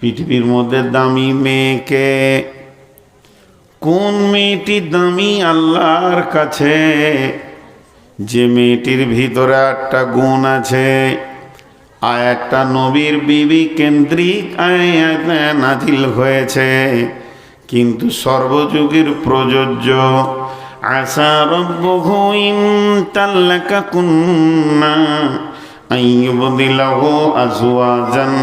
পৃথিবীর মধ্যে দামি মেয়েকে, কোন মেয়েটি দামি আল্লাহর কাছে? যে মেয়েটির ভিতরে একটা গুণ আছে। আয়াতটা নবীর বিবি কেন্দ্রিক আয়াত নাজিল হয়েছে, কিন্তু সর্বযুগের প্রযোজ্য। আসা রব্বুহু ইন তাল্লাকাকুন্না আইয়ুবদিলাহু আজওয়াজান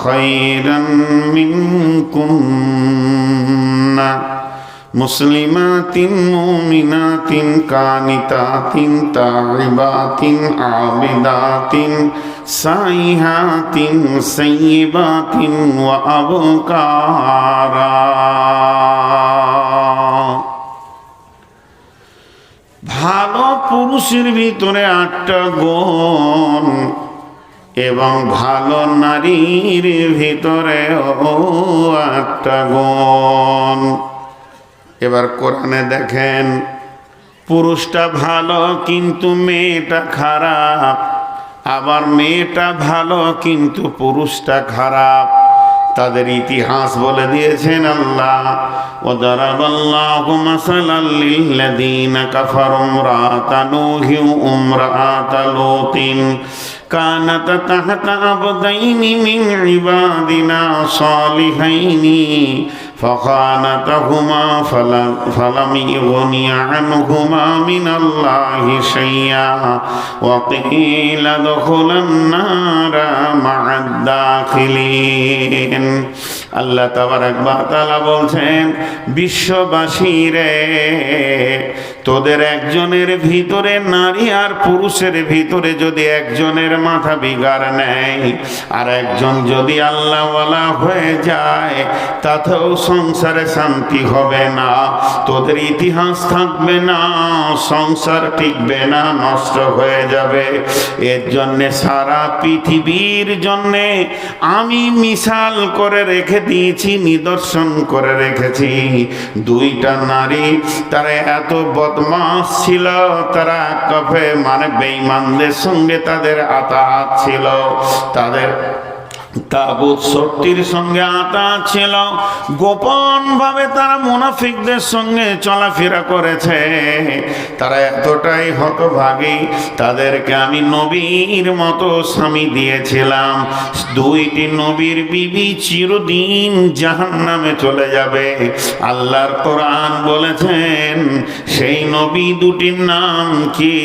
খায়রান মিনকুন্না মুসলিমাতিন মুমিনাতিন কানিতাতিন তাইবাতিন আবিদাতিন সাইহাতিন সাইয়্যিবাতিন ওয়া আবকারা। ভালো পুরুষের ভিতরে 8টা গুণ এবং ভালো নারীর ভিতরেও 8টা গুণ। এবার কোরআনে দেখেন, পুরুষটা ভালো কিন্তু মেয়েটা খারাপ, আবার মেয়েটা ভালো কিন্তু পুরুষটা খারাপ। তাদের ইতিহাস বলে দিয়েছেন আল্লাহ। ওয়াদারাবাল্লাহু মাসালাল লিল্লাযীনা কাফারু ইমরাআতা নূহি ওয়া ইমরাআতা লূতিন কানাতা তাহতা আবদাইনি মিন ইবাদিনা সালিহাইনি ফাখানাতাহুমা ফালাম ইউগনিয়া আনহুমা মিনাল্লাহি শাইআ ওয়া কিলা দুখুলান নারা মা'আদ দাখিলিন। আল্লাহ তাবারাক ওয়া তাআলা বলছেন, বিশ্ববাসীরে, তোদের একজনের ভিতরে, নারী আর পুরুষের ভিতরে যদি একজনের মাথা বিগাড় নেয় আর একজন যদি আল্লাহওয়ালা হয়ে যায়, তাতেও সংসারে শান্তি হবে না, তোদের ইতিহাস থাকবে না, সংসার টিকবে না, নষ্ট হয়ে যাবে। এর জন্যে সারা পৃথিবীর জন্যে আমি মিসাল করে রেখে দিয়েছি, নিদর্শন করে রেখেছি। 2টা নারী, তারা এত বদমাশ ছিল, তারা কফে মানে বেঈমানদের সঙ্গে তাদের আতাত ছিল, তাদের তাগুত শক্তির সঙ্গে আতাত ছিল। গোপন ভাবে তারা মুনাফিকদের সঙ্গে চলাফেরা করেছে। তারা এতটাই হতভাগী, তাদেরকে আমি নবীর মতো স্বামী দিয়েছিলাম। 2টি নবীর বিবি চিরদিন জাহান্নামে চলে যাবে। আল্লাহর কোরআন বলেছেন, সেই নবী 2টির নাম কি?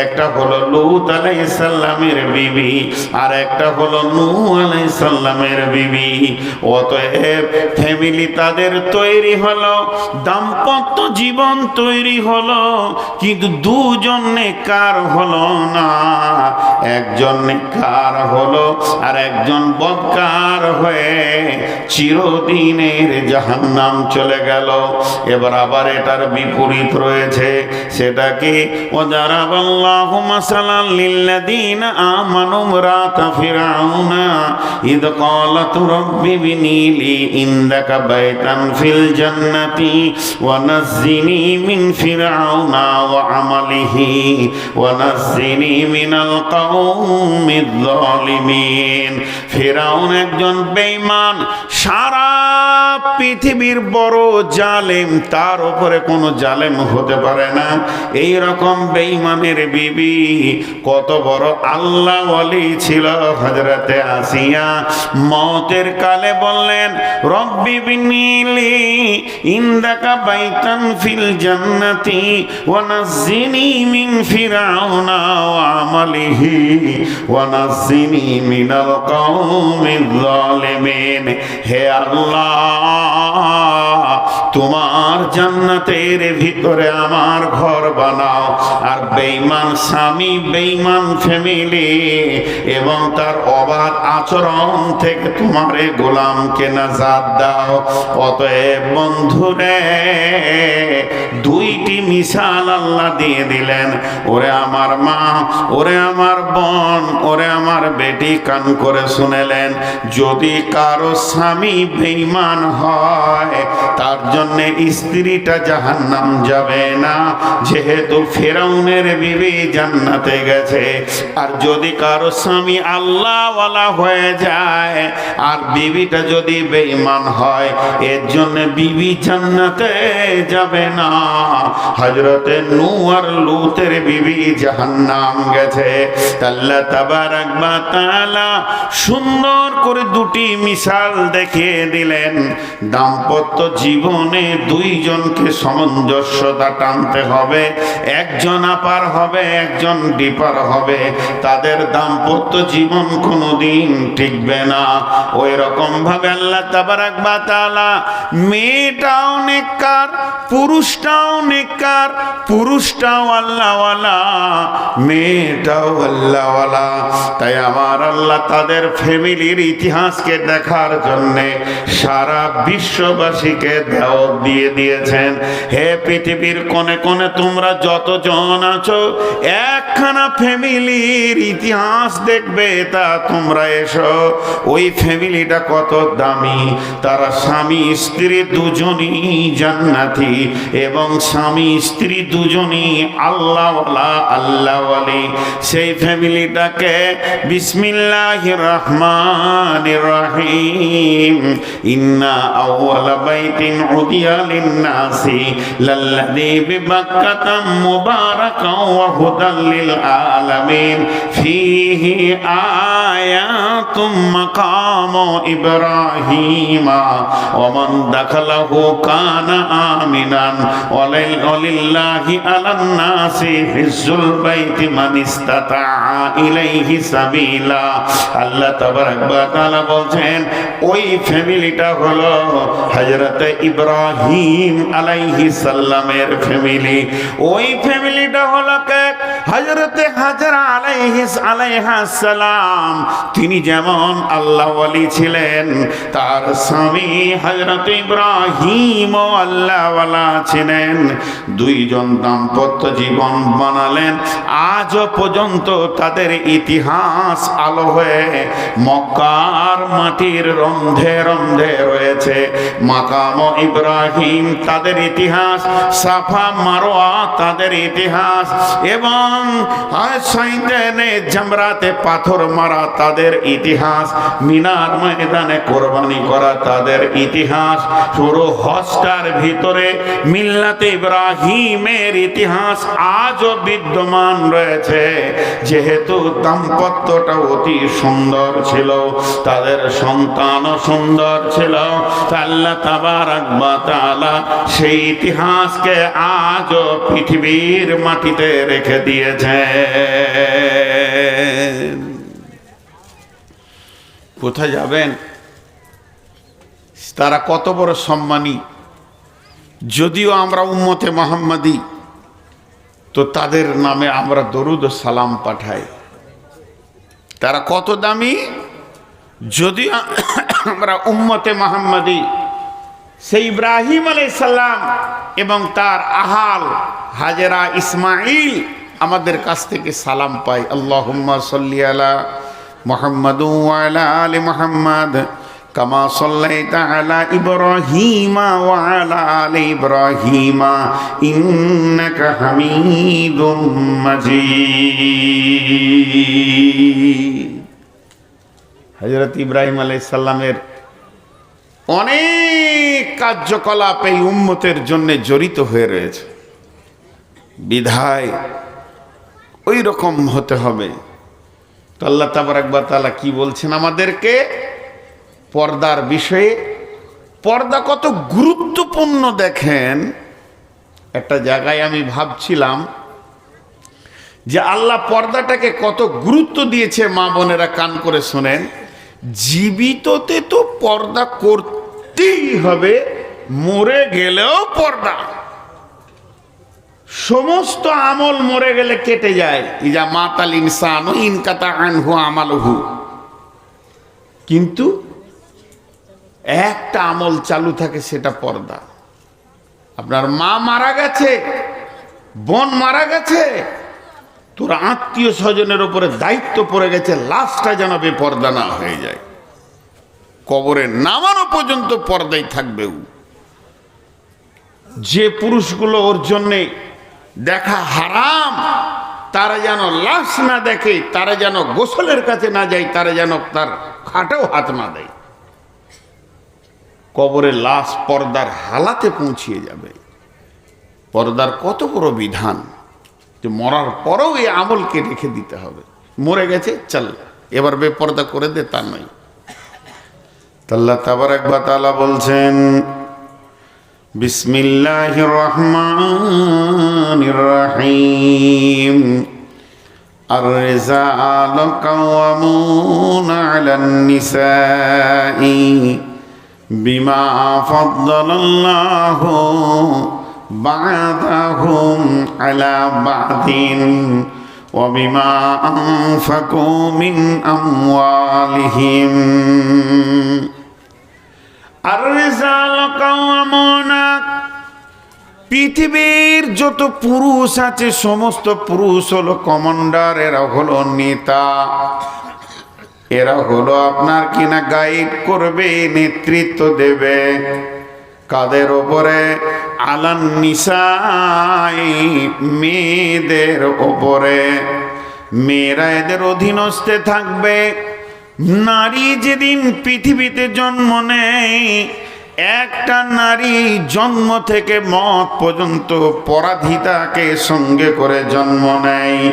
একটা হলো লূত আলাইহিস সালামের বিবি, আর একটা হলো নূহ আলাইহিস সালামের বিবি। অতএব ফ্যামিলি তাদের তৈরি হলো, দাম্পত্য জীবন তৈরি হলো, কিন্তু 2জন নেককার হলো না। একজন নেককার হলো আর একজন বদকার হয়ে চিরদিনের জাহান্নাম চলে গেল। এবার আবার এটার বিপরীত রয়েছে, সেটা কি? ওয়াদারাবাল্লাহু মাসালাল লিল্লাযীনা আমানু ইমরাআতা ফিরআউনা ইয ক্বালাত রাব্বি ইবনি লি ইনদাকা বাইতান ফিল জান্নাতি ওয়া নাজ্জিনি মিন ফিরআউনা ওয়া আমালিহি ওয়া নাজ্জিনি মিনাল কওমিয যালিমিন। ফিরআউন একজন বেঈমান, সারা পৃথিবীর বড় জালেম, তার উপরে কোনো জালেম হতে পারে না। এই রকম বেঈমানের বিবি কত বড় আল্লাহ ওয়ালি ছিল। হযরতে আসিয়া মওতের কালে বললেন, রব্বি বিনি লি ইনদাকা বাইতান ফিল জান্নাতি ওয়া নাজ্জিনি মিন ফিরআউনা ওয়া আমালিহি ওয়া নাজ্জিনি মিনাল কওমিয যালিমিন। হে আল্লাহ, তোমার জান্নাতের ভিতরে আমার ঘর বানাও, আর বেঈমান স্বামী, বেঈমান ফ্যামিলি এবং তার অবাধ আচরণ থেকে তোমারে গোলামকে নাজাত দাও। অতএব বন্ধুরে, 2টি মিসাল আল্লাহ দিয়ে দিলেন। ওরে আমার মা, ওরে আমার বোন, ওরে আমার বেটি, কান করে শুনেলেন, যদি কারো স্বামী বেঈমান হয়, তার জন্য জন্য স্ত্রীটা জাহান্নাম যাবে না, যেহেতু ফেরাউনের বিবি জান্নাতে গেছে। আর যদি কারো স্বামী আল্লাহওয়ালা হয়ে যায় আর বিবিটা যদি বেঈমান হয়, এর জন্য বিবি জান্নাতে যাবে না। হযরতে নূহ আর লূতের বিবি জাহান্নাম গেছে। আল্লাহ তাবারাক ওয়া তাআলা সুন্দর করে দুটি মিসাল দেখিয়ে দিলেন। দাম্পত্য জীবনে দুইজনকে সামঞ্জস্যতা টানতে হবে। একজন আপার হবে, একজন ডিপার হবে, তাদের দাম্পত্য জীবন কোনোদিন টিকবে না। ওই রকম ভাবে আল্লাহ তাবারাক ওয়া তাআলা মেয়েটাও নেককার, পুরুষটাও নেককার, পুরুষটাও আল্লাহওয়ালা, মেয়েটাও আল্লাহওয়ালা। তাই আমার আল্লাহ তাদের ফ্যামিলির ইতিহাসকে দেখার জন্যে সারা বিশ্ববাসীকে দাওয়াত দিয়ে দিয়েছেন। হে পৃথিবীর কোণে কোণে তোমরা যতজন আছো, একখানা ফ্যামিলির ইতিহাস দেখবে, তা তোমরা এসো। ওই ফ্যামিলিটা কত দামি, তারা স্বামী স্ত্রী দুজনই জান্নাতি এবং স্বামী স্ত্রী দুজনই আল্লাহওয়ালা, আল্লাহওয়ালি। সেই ফ্যামিলিটাকে বিসমিল্লাহির রহমানির রহিম, ইন্না আউওয়ালা বাইতিন উদিয়া লিন-নাসি লাল্লাযী বিবাক্কাতা মুবারাকান ওয়া হুদাল লিল আলামিন ফীহি আয়াতুম মাকামু ইব্রাহিমা ওয়া মান দাখালাহু কানা আমিনান ওয়া লিল্লাহি আলান নাসি হিজ্জুল বাইতি মান ইসতাতা ইলাইহি সাবিলা। আল্লাহ তাবারাক ওয়া তাআলা বলছেন ওই ফ্যামিলিটা হলো হযরত ইব্রাহিম আলাইহিস সালামের ফ্যামিলি। ওই ফ্যামিলিটা হলো কে? হযরত হাজরা আলাইহাস সালাম। তিনি যেমন আল্লাহ ওয়ালি ছিলেন, তার স্বামী হযরত ইব্রাহিম ও আল্লাহ ওয়ালা ছিলেন। দুইজন দাম্পত্য জীবন বানালেন। আজও পর্যন্ত তাদের ইতিহাস আলো হয়ে মক্কার মাটির রন্ধে রন্ধে রয়েছে। মাকাম ইব্রাহিম তাদের ইতিহাস, সাফা মারওয়া তাদের ইতিহাস, এবং সাইদানে জামরাতে পাথর মারা তাদের ইতিহাস, মিনার ময়দানে কোরবানি করা তাদের ইতিহাস, পুরো হজটার ভিতরে মিল্লাতে ইব্রাহিমের ইতিহাস আজও বিদ্যমান রয়েছে। যেহেতু দাম্পত্যটা অতি সুন্দর ছিল, তাদের সন্তানও সুন্দর ছিল, আল্লাহ তাবারাক ওয়া তাআলা সেই ইতিহাসকে আজও পৃথিবীর মাটিতে রেখে দিয়েছে। কোথায় যাবেন? তারা কত বড় সম্মানী। যদিও আমরা উম্মতে মুহাম্মাদি, তো তাদের নামে আমরা দরুদ ও সালাম পাঠাই। তারা কত দামি। যদিও আমরা উম্মতে মুহাম্মাদি, সেই ইব্রাহিম আলাইহিস সালাম এবং তার আহাল হাজেরা ইসমাইল আমাদের কাছ থেকে সালাম পাই। আল্লাহুম্মা সাল্লি আলা মুহাম্মাদ ওয়া আলা আলি মুহাম্মাদ কামা সাল্লাইতা আলা ইব্রাহিমা ওয়া আলা আলি ইব্রাহিমা ইন্নাকা হামিদুম মাজিদ। হযরত ইব্রাহিম আলাইহিস সালামের অনেক কার্যকলাপ এই উম্মতের জন্য জড়িত হয়ে রয়েছে। বিধায় ওই রকম হতে হবে। তো আল্লাহ তাবারাক ওয়া তাআলা কি বলছেন আমাদেরকে পর্দার বিষয়ে? পর্দা কত গুরুত্বপূর্ণ দেখেন। একটা জায়গায় আমি ভাবছিলাম যে আল্লাহ পর্দাটাকে কত গুরুত্ব দিয়েছে। মা বোনেরা কান করে শোনেন, জীবিততে তো পর্দা করতেই হবে, মরে গেলেও পর্দা। সমস্ত আমল মরে গেলে কেটে যায়। ইজা মাতাল ইনসানু ইনকাতা আনহু আমালুহু, কিন্তু একটা আমল চালু থাকে, সেটা পর্দা। আপনার মা মারা গেছে, বোন মারা গেছে, তোর আত্মীয় স্বজনের উপরে দায়িত্ব পড়ে গেছে, লাশটা যেন বেপর্দা না হয়ে যায়। কবরে নামানো পর্যন্ত পর্দায় থাকবেও। যে পুরুষগুলো ওর জন্যে দেখা হারাম, তারা যেন লাশ না দেখে, তারা যেন গোসলের কাছে না যায়, তারা যেন তার খাটেও হাত না দেয়। কবরে লাশ পর্দার হালাতে পৌঁছিয়ে যাবে। পর্দার কত বড় বিধান যে মরার পরেও এই আমলকে রেখে দিতে হবে। মরে গেছে চল এবার বেপর্দা করে দে, তা নয়। আল্লাহ তাবারাক ওয়া তাআলা বলছেন, বিসমিল্লাহির রহমানির রহিম, আর-রিজালু কাওয়ামুনা আলান নিসাই বিমা ফাদ্দালাল্লাহু বা'দাহুম আলা বা'দিন ওয়া বিমা আনফাকু মিন আমওয়ালিহিম। আর-রিজালু কাওয়ামুনা, পৃথিবীর যত পুরুষ আছে সমস্ত পুরুষ হলো কমান্ডার, এরা হলো নেতা, এরা হলো আপনার কিনা গাইড করবে, নেতৃত্ব দেবে। কাদের ওপরে? আলান নিসাই, মেয়েদের ওপরে। মেয়েরা এদের অধীনস্থে থাকবে। নারী যেদিন পৃথিবীতে জন্ম নেয়, একটা নারী জন্ম থেকে মত পর্যন্ত পরাধীতাকে সঙ্গে করে জন্ম নেয়।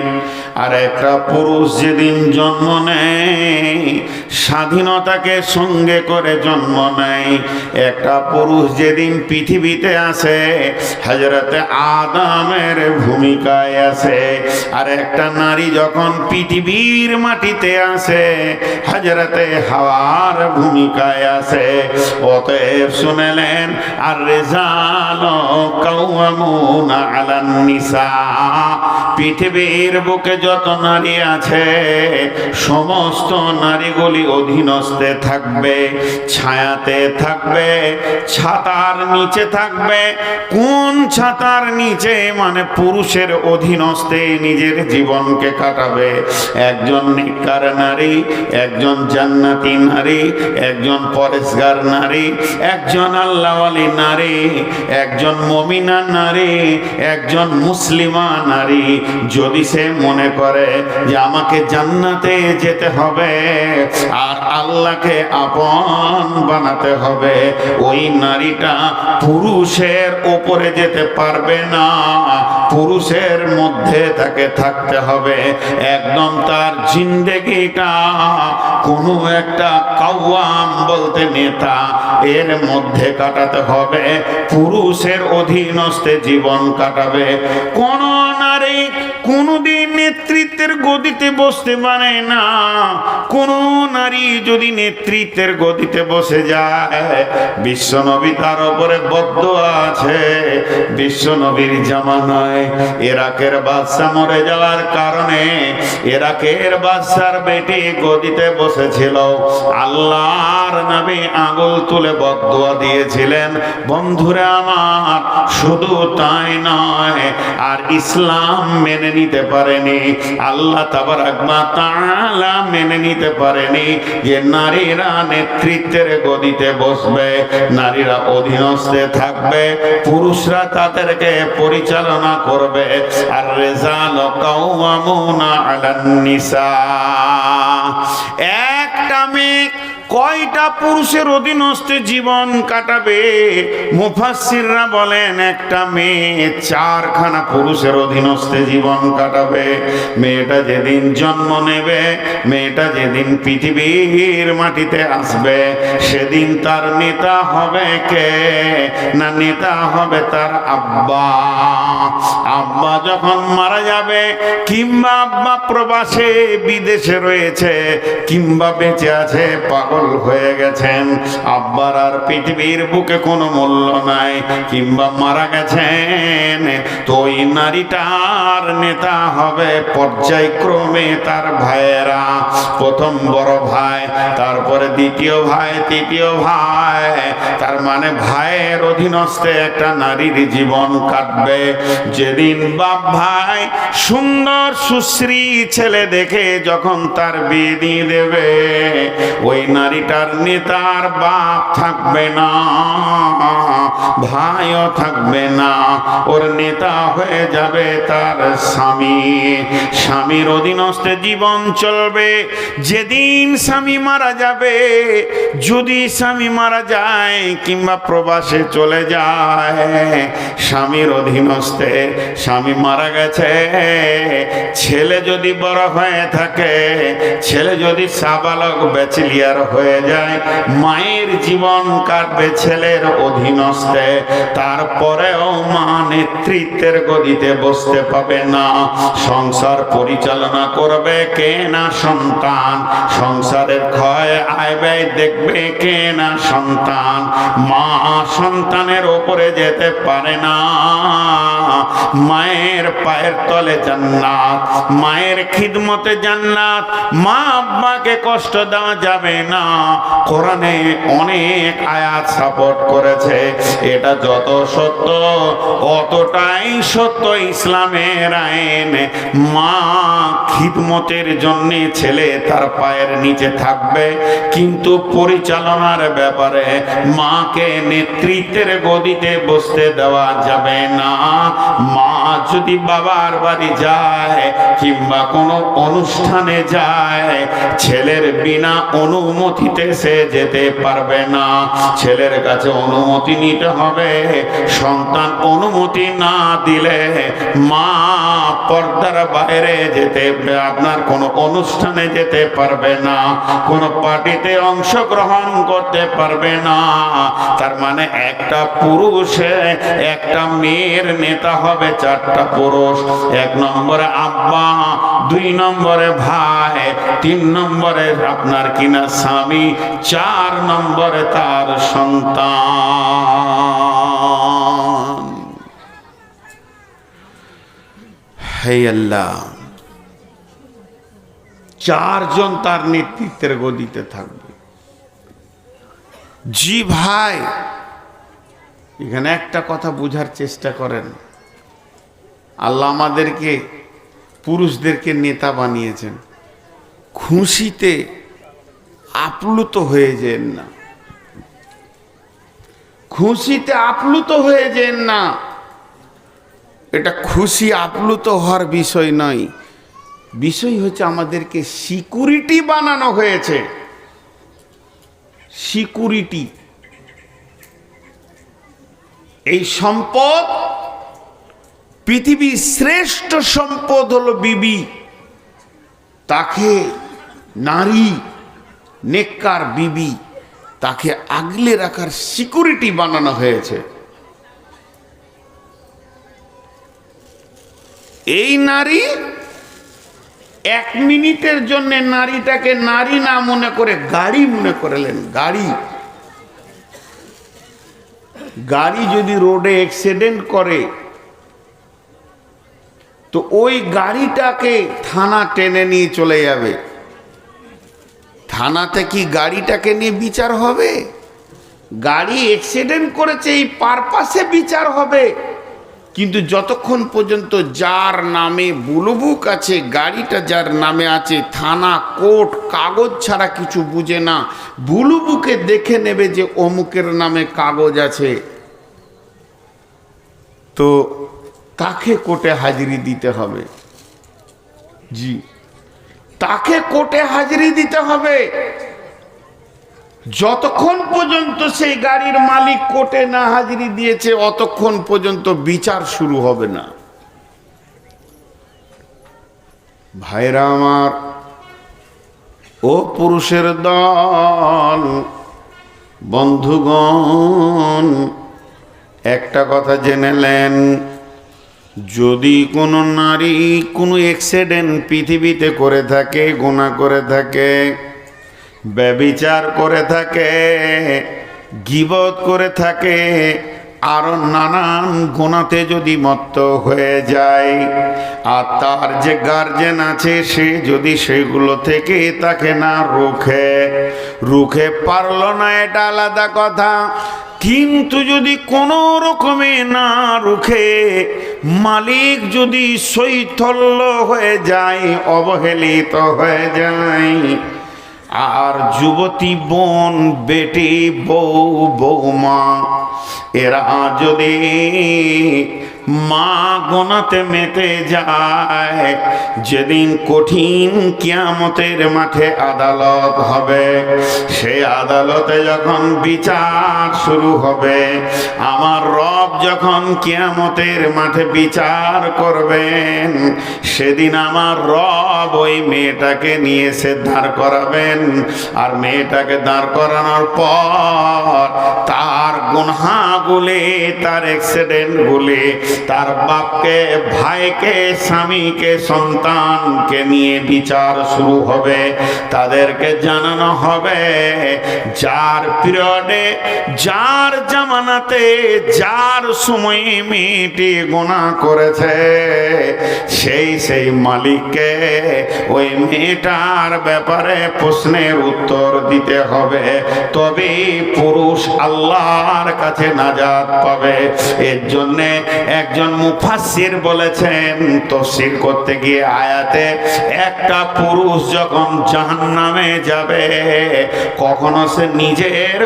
আর একটা পুরুষ যেদিন জন্ম নেয়, স্বাধীনতাকে সঙ্গে করে জন্ম নেয়। একটা পুরুষ যেদিন পৃথিবীতে আসে, হযরতে আদমের ভূমিকায় আসে। আর একটা নারী যখন পৃথিবীর মাটিতে আসে, হযরতে হাওয়ার ভূমিকায় আসে। অতএব শুনলেন, আর-রিজালু কাওয়ামুনা আলান নিসা, পৃথিবীর বুকে যত নারী আছে সমস্ত নারীগুলি অধীনস্থে থাকবে, ছায়াতে থাকবে, ছাতার নিচে থাকবে। কোন ছাতার নিচে? মানে পুরুষের অধীনস্থে নিজের জীবনকে কাটাবে। একজন নেককার নারী, একজন জান্নাতি নারী, একজন পরেশগার নারী, একজন আল্লাহওয়ালি নারী, একজন মুমিনা নারী, একজন মুসলিমা নারী। যদি সে মনে করে যে আমাকে জান্নাতে যেতে হবে আর আল্লাহকে আপন বানাতে হবে, ওই নারীটা পুরুষের উপরে যেতে পারবে না, পুরুষের মধ্যে তাকে থাকতে হবে। একদম তার জিন্দেগিটা কোনো একটা কাওয়াম বলতে নেতা, এর মধ্যে কাটাতে হবে, পুরুষের অধীনস্থে জীবন কাটাবে। কোন নারী কোনদিন নেতৃত্বের গদিতে বসতে পারে না। কোন নারী যদি নেতৃত্বের গদিতে বসে যায়, বিশ্বনবী তার উপরে বদদোয়া আছে। বিশ্বনবীর জামানায় ইরাকের বাদশা মরে যাওয়ার কারণে ইরাকের বাদশার বেটি গদিতে বসেছিল। আল্লাহর নবী আঙ্গুল তুলে বদদোয়া দিয়েছিলেন। বন্ধুরা আমার, শুধু তাই নয়, আর ইসলাম মেনে নিতে পারেনি, আল্লাহ তাবারাক ওয়া তাআলা মেনে নিতে পারেনি যে নারীরা নেতৃত্বের গদিতে বসবে, নারীরা অধীনস্থে থাকবে, পুরুষরা তাদেরকে পরিচালনা করবে। আর-রিজালু কাওয়ামুনা আলান নিসা, একটা মেয়ে কয়টা পুরুষের অধীনস্থে জীবন কাটাবে? মুফাসসিররা বলেন একটা মেয়ে 4খানা পুরুষের অধীনস্থে জীবন কাটাবে। মেয়েটা যেদিন জন্ম নেবে, মেয়েটা যেদিন পৃথিবীর মাটিতে আসবে, সেদিন তার নেতা হবে কে? না, নেতা হবে তার আব্বা। আব্বা যখন মারা যাবে, কিংবা আব্বা প্রবাসে বিদেশে রয়েছে, কিংবা বেঁচে আছে, পাগল হয়ে গেছেন, আব্বার আর পৃথিবীর বুকে কোনো মূল্য নাই, কিংবা মারা গেছেন, তো ওই নারীটার নেতা হবে পর্যায়ক্রমে তার ভাইয়েরা। প্রথম বড় ভাই, তারপরে দ্বিতীয় ভাই, তৃতীয় ভাই। তার মানে ভাইয়ের অধীনস্থে একটা নারীর জীবন কাটবে। যেদিন বাপ ভাই সুন্দর সুশ্রী ছেলে দেখে যখন তার বিয়ে দিয়ে দেবে, ওই নারীটার নেতার বাপ থাকবে না, ভাইও থাকবে না, ওর নেতা হয়ে যাবে তার স্বামী। স্বামীর অধীনস্থে জীবন চলবে। যেদিন স্বামী মারা যাবে, যদি স্বামী মারা যায় কিংবা প্রবাসে চলে যায়, স্বামীর অধীনস্থে স্বামী মারা গেছে, ছেলে যদি বড় হয়ে থাকে, ছেলে যদি সাবালক ব্যাচেলিয়ার হয়ে যায়, মায়ের জীবন কাটবে ছেলের অধীনস্থে। তারপরেও মা নেতৃত্বের গদিতে বসতে পাবে না। সংসার পরিচালনা করবে কে না সন্তান, সংসারের ক্ষয় আয় ব্যয় দেখবে কে না সন্তান। মা সন্তানের ওপরে যেতে পারে না। মায়ের পায়ের তলে জান্নাত, মায়ের খিদমতে জান্নাত। মা আব্বাকে কষ্ট দেওয়া যাবে না। কোরআনে অনেক আয়াত সাপোর্ট করেছে। এটা যত সত্য অতটাই সত্য ইসলামের আইন। মা খিদমতের জন্য ছেলে তার পায়ের নিচে থাকবে, কিন্তু পরিচালনার ব্যাপারে মাকে নেতৃত্বের গদিতে বসতে দেওয়া যাবে না। মা যদি বাবার বাড়ি যায় কিংবা কোনো অনুষ্ঠানে যায়, ছেলের বিনা অনুমতিতে সে যেতে পারবে না। ছেলের কাছে অনুমতি নিতে হবে। সন্তান অনুমতি না দিলে মা পর্দার বাইরে যেতে, আপনার কোনো অনুষ্ঠানে যেতে পারবে না, কোনো পার্টিতে অংশগ্রহণ করতে পারবে না। তার মানে একটা পুরুষে একটা মেয়ের নেতা হবে চারটা পুরুষ। 1 নম্বরে আব্বা, 2 নম্বরে ভাই, 3 নম্বরে আপনার কিনা স্বামী, 4 নম্বরে তার সন্তান। হে আল্লাহ, 4 জন তার নেতৃত্বের গদিতে থাকবে। জি ভাই, এখানে একটা কথা বুঝার চেষ্টা করেন। আল্লাহ আমাদেরকে পুরুষদেরকে নেতা বানিয়েছেন। খুশিতে আপ্লুত হয়ে যেন না, খুশিতে আপ্লুত হয়ে যেন না। এটা খুশি আপ্লুত হওয়ার বিষয় নয়। বিষয় হচ্ছে আমাদেরকে সিকিউরিটি বানানো হয়েছে। সিকিউরিটি, এই সম্পদ, পৃথিবীর শ্রেষ্ঠ সম্পদ হলো বিবি। তাকে নারী, নেককার বিবি, তাকে আগলে রাখার সিকিউরিটি বানানো হয়েছে। এই নারী 1 মিনিটের জন্য নারীটাকে নারী না মনে করে গাড়ি মনে করলেন। গাড়ি যদি রোডে অ্যাক্সিডেন্ট করে তো ওই গাড়িটাকে থানা টেনে নিয়ে চলে যাবে। থানাতে কি গাড়িটাকে নিয়ে বিচার হবে? গাড়ি অ্যাক্সিডেন্ট করেছে এই পারপাসে বিচার হবে। কিন্তু যতক্ষণ পর্যন্ত যার নামে বুলুবুক আছে, গাড়িটা যার নামে আছে, থানা কোর্ট কাগজ ছাড়া কিছু বুঝে না। বুলুবুকে দেখে নেবে যে অমুকের নামে কাগজ আছে, তো তাকে কোর্টে হাজিরি দিতে হবে। জি, তাকে কোর্টে হাজিরি দিতে হবে। যতক্ষণ পর্যন্ত সেই গাড়ির মালিক কোর্টে না হাজিরি দিয়েছে অতক্ষণ পর্যন্ত বিচার শুরু হবে না। ভাইরা আমার, ও পুরুষের দল, বন্ধুগণ, একটা কথা জেনেলেন, যদি কোনো নারী কোনো অ্যাক্সিডেন্ট পৃথিবীতে করে থাকে, গুনাহ করে থাকে, ব্যভিচার করে থাকে, গীবত করে থাকে, আরো নানান গুনাতে যদি মত্ত হয়ে যায়, আর তার যে গার্জেন আছে সে যদি সেগুলো থেকে তাকে না রুখে পারলো না, এটা আলাদা কথা। কিন্তু যদি কোনো রকমে না রুখে, মালিক যদি শৈথল্য হয়ে যায়, অবহেলিত হয়ে যায়, আর যুবতী বোন, বেটি, বউ, বৌমা, এরা যদি মা গোনাতে মেতে যায়, যেদিন কঠিন কিয়ামতের মাঠে আদালত হবে, সেই আদালতে যখন বিচার শুরু হবে, আমার রব যখন কিয়ামতের মাঠে বিচার করবেন, সেদিন আমার রব ওই মেয়েটাকে নিয়ে এসে দাঁড় করাবেন। আর মেয়েটাকে দাঁড় করানোর পর তার গুনাহগুলি, তার অ্যাক্সিডেন্টগুলি, তার বাপকে, ভাইকে, স্বামীকে, সন্তানকে নিয়ে বিচার শুরু হবে। তাদেরকে জানানো হবে যার পিরিয়ডে, যার জামানাতে, যার সময়ে মেয়েটি গুনাহ করেছে, সেই মালিককে ওই মেয়েটার ব্যাপারে প্রশ্নের উত্তর দিতে হবে। তবে পুরুষ আল্লাহর কাছে নাজাত পাবে। এর জন্যে একজন মুফাসসির বলেছেন, তাফসীর করতে গিয়ে আয়াতে, একটা পুরুষ যখন জাহান্নামে যাবে, কখনো সে নিজের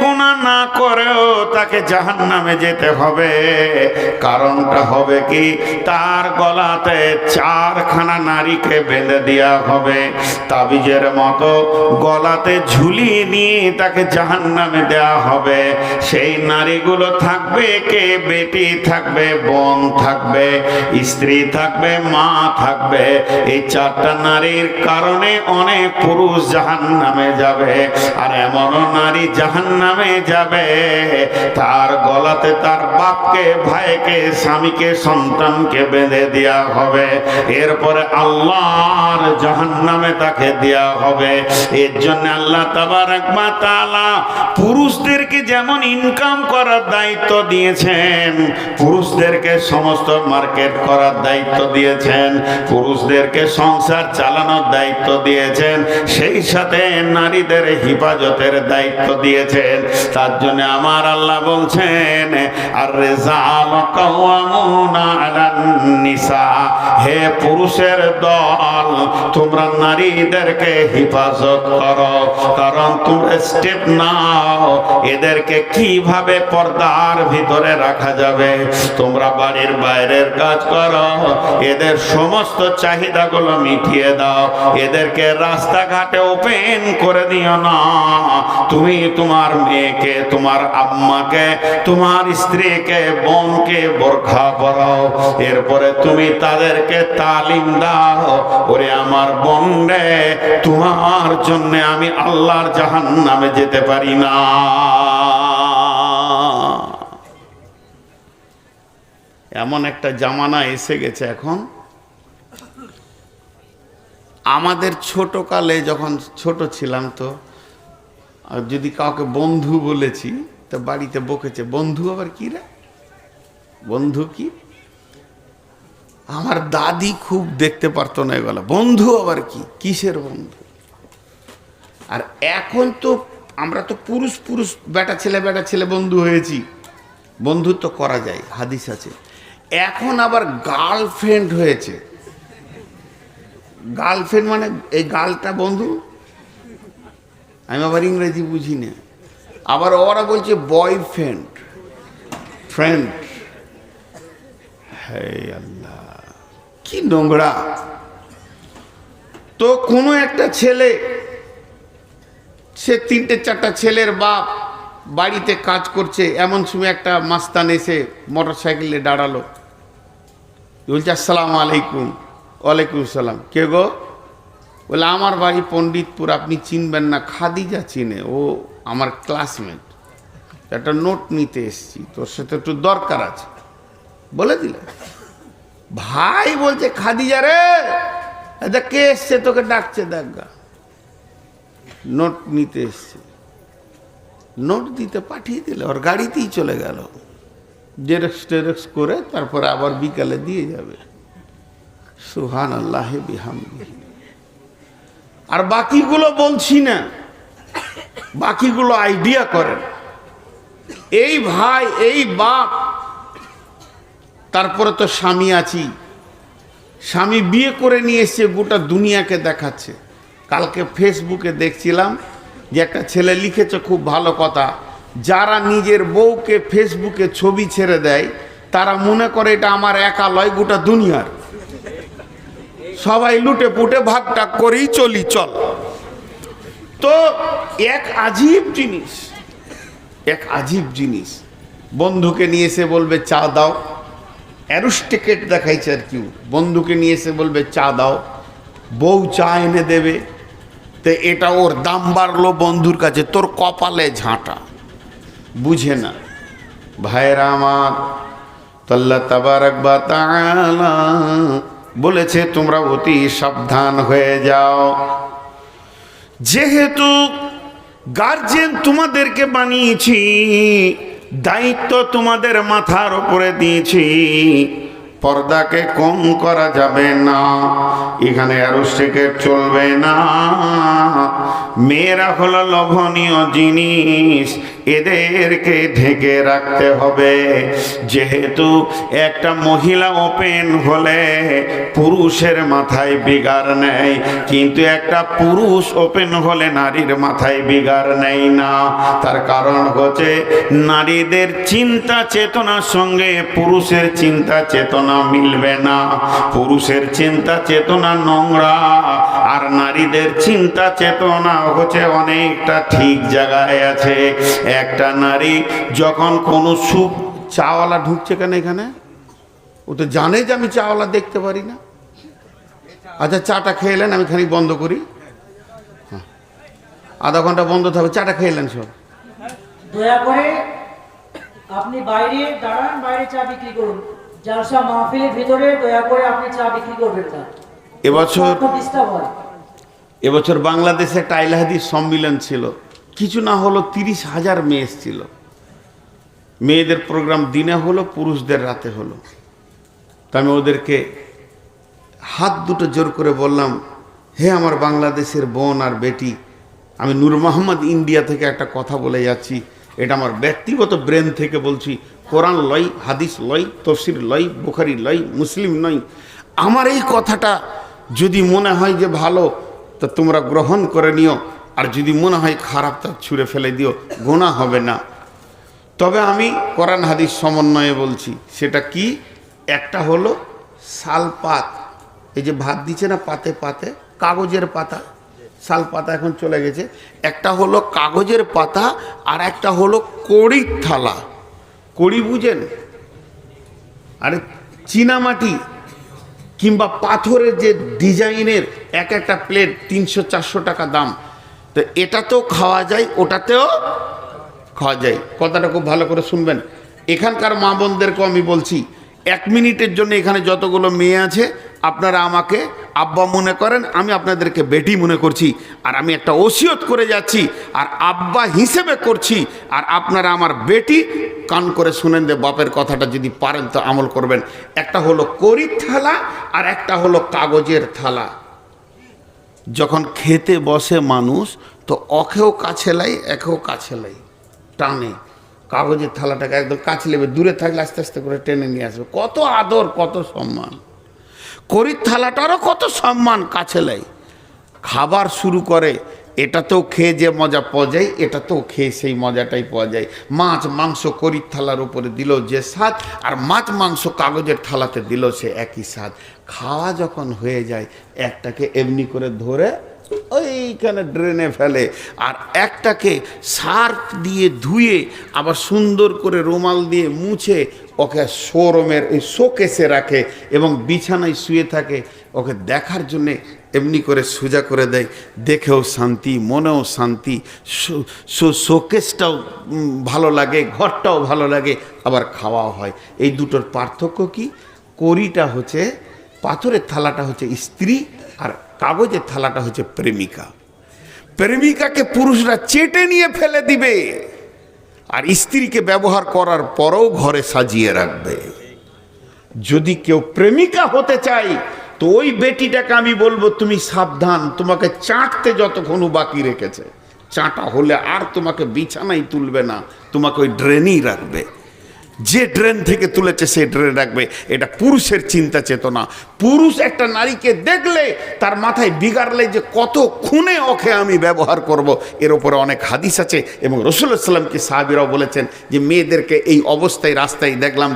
গুনাহ না করেও তাকে জাহান্নামে যেতে হবে। কারণটা হবে কি, তার গলাতে 4খানা নারীকে বেঁধে দেওয়া হবে, তাবিজের মতো গলাতে ঝুলিয়ে নিয়ে তাকে জাহান্নামে দেওয়া হবে। সেই নারীগুলো থাকবে কে? বেটি থাকবে, বোন থাকবে, স্ত্রী থাকবে, মা থাকবে। এই 4টা নারীর কারণে অনেক পুরুষ জাহান্নামে যাবে। আর এমনও নারী জাহান্নামে যাবে, তার গলাতে তার বাপকে, ভাইকে, স্বামীকে, সন্তানকে বেঁধে দেওয়া হবে। এরপরে আল্লাহর জাহান্নামে তাকে দেওয়া হবে। এর জন্য আল্লাহ তাবারক ওয়া তাআলা পুরুষদেরকে যেমন ইনকাম করার দায়িত্ব দিয়েছেন, পুরুষদেরকে সমস্ত মার্কেট করার দায়িত্ব দিয়েছেন, পুরুষদেরকে সংসার চালানোর দায়িত্ব দিয়েছেন, সেই সাথে নারীদের হিফাজতের দায়িত্ব দিয়েছেন। তার জন্য আমার আল্লাহ বলছেন, আর রিজাল কাওয়ামুনা আলান নিসা, হে পুরুষের দল, তোমরা নারীদেরকে হিফাজত করো। কারণ তোমরা স্টেপ নাও, এদেরকে কিভাবে পর্দার ভিতরে রাখা যাবে। তোমরা বাড়ির বাইরের কাজ করো, এদের সমস্ত চাহিদাগুলো মিটিয়ে দাও, এদেরকে রাস্তাঘাটে ওপেন করে দিও না। তুমি তোমার মেয়েকে, তোমার আম্মাকে, তোমার স্ত্রীকে, বোনকে বোরখা পরাও। এরপরে তুমি তাদেরকে তালিম দাও, ওরে আমার বোন রে, তোমার জন্য আমি আল্লাহর জাহান্নামে যেতে পারি না। এমন একটা জামানা এসে গেছে এখন। আমাদের ছোট কালে যখন ছোট ছিলাম, তো যদি কাউকে বন্ধু বলেছি তো বাড়িতে বকেছে, বন্ধু আবার কি রে, বন্ধু কি? আমার দাদি খুব দেখতে পারতো না এগুলো, বন্ধু আবার কি, কিসের বন্ধু? আর এখন তো আমরা তো পুরুষ বেটা ছেলে বন্ধু হয়েছি, বন্ধুত্ব করা যায়, হাদিস আছে। এখন আবার গার্লফ্রেন্ড হয়েছে। গার্লফ্রেন্ড মানে এই গার্লটা বন্ধু, আমি আবার ইংরেজি বুঝি না। আবার ওরা বলছে বয়ফ্রেন্ড, ফ্রেন্ড। হে আল্লাহ, কি নোংরা। তো কোনো একটা ছেলে, সে 3-4টা ছেলের বাপ, বাড়িতে কাজ করছে, এমন সময় একটা মাস্তান এসে মোটরসাইকেলে দাঁড়ালো, বলছে আসসালামু আলাইকুম। ওয়ালাইকুম সালাম। কে গো? বলে আমার বাড়ি পণ্ডিতপুর, আপনি চিনবেন না, খাদিজা চিনে, ও আমার ক্লাসমেট, একটা নোট নিতে এসছি, তোর সাথে একটু দরকার আছে। বলে দিলে ভাই বলছে, খাদিজা রে, এটা কে এসছে তোকে ডাকছে, দেখা নোট নিতে এসছে। নোট দিতে পাঠিয়ে দিলে, ওর গাড়িতেই চলে গেল, জেরক্স করে তারপরে আবার বিকালে দিয়ে যাবে। সুবহানাল্লাহি বিহামদিহি। আর বাকিগুলো বলছি না, বাকিগুলো আইডিয়া করেন। এই ভাই, এই বাপ, তারপরে তো স্বামী আছি, স্বামী বিয়ে করে নিয়ে এসছে, গোটা দুনিয়াকে দেখাচ্ছে, কালকে ফেসবুকে দেখছিলাম যে একটা ছেলে লিখেছে খুব ভালো কথা, যারা নিজের বউকে ফেসবুকে ছবি ছেড়ে দেয় তারা মনে করে এটা আমার একা লয়, গোটা দুনিয়ার। সবাই লুটে পুটে ভাগটাগ করেই চলি চল। তো এক আজীব জিনিস, এক আজীব জিনিস, বন্ধুকে নিয়ে এসে বলবে চা দাও, অ্যারোস্টিকেট দেখাইছে আর কি, বন্ধুকে নিয়ে এসে বলবে চা দাও, বউ চা এনে দেবে, তো এটা ওর দাম বাড়লো বন্ধুর কাছে, তোর কপালে ঝাঁটা, বুঝে না। ভাইরা আমার, তো আল্লাহ তাবারাক ওয়া তাআলা বলেছে তোমরা অতি সাবধান হয়ে যাও। যেহেতু গার্জেন তোমাদেরকে বানিয়েছি, দায়িত্ব তোমাদের মাথার উপরে দিয়েছি, পর্দাকে কম করা যাবে না, এখানে অ্যারোস্টিকেট চলবে না। মেয়েরা হলো লোভনীয় জিনিস, এদেরকে ঢেকে রাখতে হবে। যেহেতু একটা মহিলা ওপেন হলে পুরুষের মাথায় বিগাড় নেই, কিন্তু একটা পুরুষ ওপেন হলে নারীর মাথায় বিগাড় নেই না। তার কারণ হচ্ছে নারীদের চিন্তা চেতনার সঙ্গে পুরুষের চিন্তা চেতনা মিলবে না। পুরুষের চিন্তা চেতনা নোংরা, আর নারীদের চিন্তা চেতনা হচ্ছে অনেকটা ঠিক জায়গায় আছে। একটা নারী যখন কোনো সুখ, চাওয়ালা ঢুকছে কেন এখানে, ও তো জানে যে আমি চাওয়ালা দেখতে পারি না। আচ্ছা চাটা খেয়ে এলেন, আমি খানিক বন্ধ করি, আধা ঘন্টা বন্ধ থাকবে, চাটা খেয়ে এলেন সব। দয়া করে আপনি বাইরে দাঁড়ান, বাইরে চা বিক্রি করুন। জালসা মাহফিলের ভিতরে দয়া করে আপনি চা বিক্রি করবেন না। এবছর বাংলাদেশে একটা আহলে হাদিস সম্মেলন ছিল, কিছু না হলো 30,000 মেয়ে এসেছিল। মেয়েদের প্রোগ্রাম দিনে হলো, পুরুষদের রাতে হলো। তা আমি ওদেরকে হাত দুটো জোর করে বললাম, হে আমার বাংলাদেশের বোন আর বেটি, আমি নূর মোহাম্মদ ইন্ডিয়া থেকে একটা কথা বলে যাচ্ছি, এটা আমার ব্যক্তিগত ব্রেন থেকে বলছি। কোরআন লয়, হাদিস লয়, তফসির লয়, বুখারি লয়, মুসলিম নয়। আমার এই কথাটা যদি মনে হয় যে ভালো, তা তোমরা গ্রহণ করে নিও, আর যদি মনে হয় খারাপ তা ছুঁড়ে ফেলে দিও, গোনা হবে না। তবে আমি কোরআন হাদিস সমন্বয়ে বলছি। সেটা কি? একটা হলো শালপাত, এই যে ভাত দিচ্ছে না পাতে পাতে, কাগজের পাতা, শাল পাতা এখন চলে গেছে। একটা হলো কাগজের পাতা, আর একটা হলো কড়ির থালা। কড়ি বুঝেন? আরে চীনামাটি কিংবা পাথরের যে ডিজাইনের এক একটা প্লেট 300-400 টাকা দাম। তো এটাতেও খাওয়া যায়, ওটাতেও খাওয়া যায়। কথাটা খুব ভালো করে শুনবেন। এখানকার মা বোনদেরকেও আমি বলছি, 1 মিনিটের জন্য এখানে যতগুলো মেয়ে আছে আপনারা আমাকে আব্বা মনে করেন, আমি আপনাদেরকে বেটি মনে করছি। আর আমি একটা ওসিয়ত করে যাচ্ছি, আর আব্বা হিসেবে করছি, আর আপনারা আমার বেটি, কান করে শুনেন যে বাপের কথাটা যদি পারেন তো আমল করবেন। একটা হলো কড়ির থালা, আর একটা হলো কাগজের থালা। যখন খেতে বসে মানুষ, তো অখেও কাছে লাই, একেও কাছে লাই, টানে কাগজের থালাটাকে একদম কাছে নেবে, দূরে থাকলে আস্তে আস্তে করে টেনে নিয়ে আসবে। কত আদর, কত সম্মান। কড়ির থালাটারও কত সম্মান, কাছে লাই। খাবার শুরু করে, এটাতেও খেয়ে যে মজা পাওয়া যায়, এটাতেও খেয়ে সেই মজাটাই পাওয়া যায়। মাছ মাংস কড়ির থালার উপরে দিল যে স্বাদ, আর মাছ মাংস কাগজের থালাতে দিল সে একই স্বাদ। খাওয়া যখন হয়ে যায়, একটাকে এমনি করে ধরে ওইখানে ড্রেনে ফেলে, আর একটাকে সার্ফ দিয়ে ধুয়ে আবার সুন্দর করে রুমাল দিয়ে মুছে ওকে শোরুমের ওই শোকেসে রাখে, এবং বিছানায় শুয়ে থাকে। ওকে দেখার জন্যে এমনি করে সোজা করে দেয়, দেখেও শান্তি, মনেও শান্তি, শোকেসটাও ভালো লাগে, ঘরটাও ভালো লাগে, আবার খাওয়াও হয়। এই দুটোর পার্থক্য কি? কড়িটা হচ্ছে, পাথরের থালাটা হচ্ছে স্ত্রী, আর কাগজের থালাটা হচ্ছে প্রেমিকা। প্রেমিকাকে পুরুষরা চেটে নিয়ে ফেলে দিবে, আর স্ত্রীকে ব্যবহার করার পরেও ঘরে সাজিয়ে রাখবে। যদি কেউ প্রেমিকা হতে চায়, তো ওই বেটিটাকে আমি বলবো, তুমি সাবধান, তোমাকে চাটতে যতক্ষণ বাকি রেখেছে, চাটা হলে আর তোমাকে বিছানায় তুলবে না, তোমাকে ওই ড্রেনেই রাখবে। যে ড্রেন থেকে তুলেছে সেই ড্রেনে রাখবে। এটা পুরুষের চিন্তা চেতনা। পুরুষ একটা নারীকে দেখলে তার মাথায় বিগাড়লে যে কত খুনে ওকে আমি ব্যবহার করব, এর ওপরে অনেক হাদিস আছে। এবং রাসূলুল্লাহ সাল্লামকে সাহাবীরাও বলেছেন যে মেয়েদেরকে এই অবস্থায় রাস্তায় দেখলাম,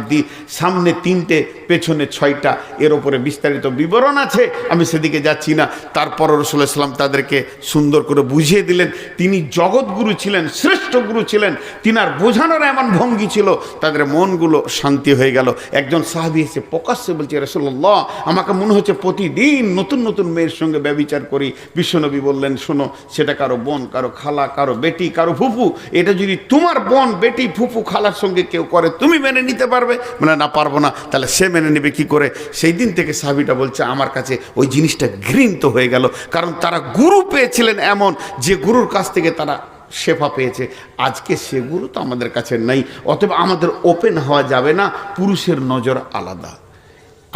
সামনে 3টে পেছনে 6টা, এর ওপরে বিস্তারিত বিবরণ আছে, আমি সেদিকে যাচ্ছি না। তারপর রাসূলুল্লাহ সাল্লাম তাদেরকে সুন্দর করে বুঝিয়ে দিলেন। তিনি জগৎগুরু ছিলেন, শ্রেষ্ঠ গুরু ছিলেন। তিনার বোঝানোর এমন ভঙ্গি ছিল, তাদের মনগুলো শান্তি হয়ে গেল। একজন সাহাবী এসে প্রকাশ্যে বলছে, রাসূলুল্লাহ আমাকে মনে হচ্ছে প্রতিদিন নতুন নতুন মেয়ের সঙ্গে ব্যভিচার করি। বিশ্বনবী বললেন, শোনো, সেটা কারো বোন, কারো খালা, কারো বেটি, কারো ফুফু। এটা যদি তোমার বোন, বেটি, ফুফু, খালার সঙ্গে কেউ করে, তুমি মেনে নিতে পারবে? মানে না, পারবো না। তাহলে সে মেনে নেবে কি করে? সেই দিন থেকে সাহাবীটা বলছে, আমার কাছে ওই জিনিসটা ঘৃণিত হয়ে গেল। কারণ তারা গুরু পেয়েছিলেন এমন, যে গুরুর কাছ থেকে তারা শেফা পেয়েছে। আজকে সে গুরু তো আমাদের কাছে নাই। অতএব আমাদের ওপেন হওয়া যাবে না। পুরুষের নজর আলাদা।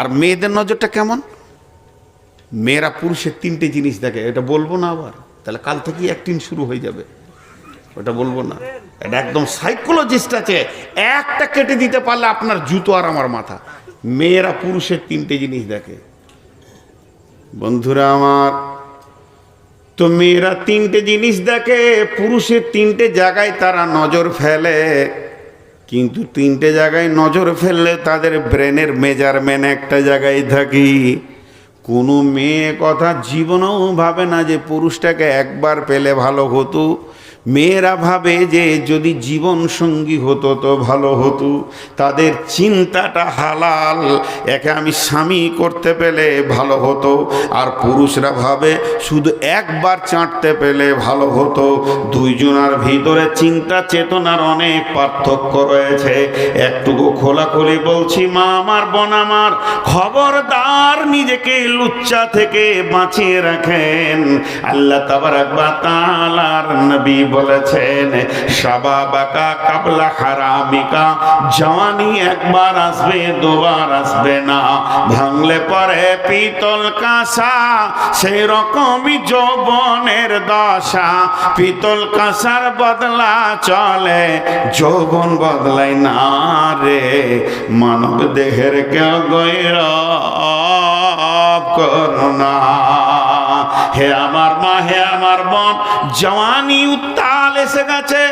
আর মেয়েদের নজরটা কেমন? মেয়েরা পুরুষের 3টে জিনিস দেখে। এটা বলবো না আবার, তাহলে কাল থেকেই অ্যাক্টিং শুরু হয়ে যাবে। ওটা বলবো না। এটা একদম সাইকোলজিস্ট আছে, একটা কেটে দিতে পারলে আপনার জুতো আর আমার মাথা। মেয়েরা পুরুষের 3টে জিনিস দেখে। বন্ধুরা আমার, তো মেয়েরা 3টে জিনিস দেখে, পুরুষের 3টে জায়গায় তারা নজর ফেলে। কিন্তু 3টে জায়গায় নজর ফেললে তাদের ব্রেনের মেজারমেন্ট একটা জায়গায় থাকি। কোনো মেয়ে কথা জীবনেও ভাবে না যে পুরুষটাকে একবার পেলে ভালো হতো। মেয়েরা ভাবে যে যদি জীবন সঙ্গী হতো তো ভালো হতো। তাদের চিন্তাটা হালাল, একে আমি স্বামী করতে পেলে ভালো হতো। আর পুরুষরা ভাবে শুধু একবার চাঁটতে পেলে ভালো হতো। দুইজনের ভিতরে চিন্তা চেতনার অনেক পার্থক্য রয়েছে। একটুকু খোলাখুলি বলছি, মা আমার, বোন আমার, খবরদার নিজেকে লুচ্চা থেকে বাঁচিয়ে রাখেন। আল্লাহ তাবারাক ওয়া তাআলার নবী বলেছেন, শাবাবাকা কাবলা হারামিকা, জওয়ানি একবার আসবে, দুবার আসবে না। ভাঙলে পরে পিতল কাঁসা, সেই রকমই যৌবনের দশা। পিতল কাঁসার বদলা চলে, যৌবন বদলাই না রে। মানব দেহের কেউ গৌরব করোনা। হে আমার মা, হে আমার বোন, জওয়ানি উত্তাল এসে গেছে,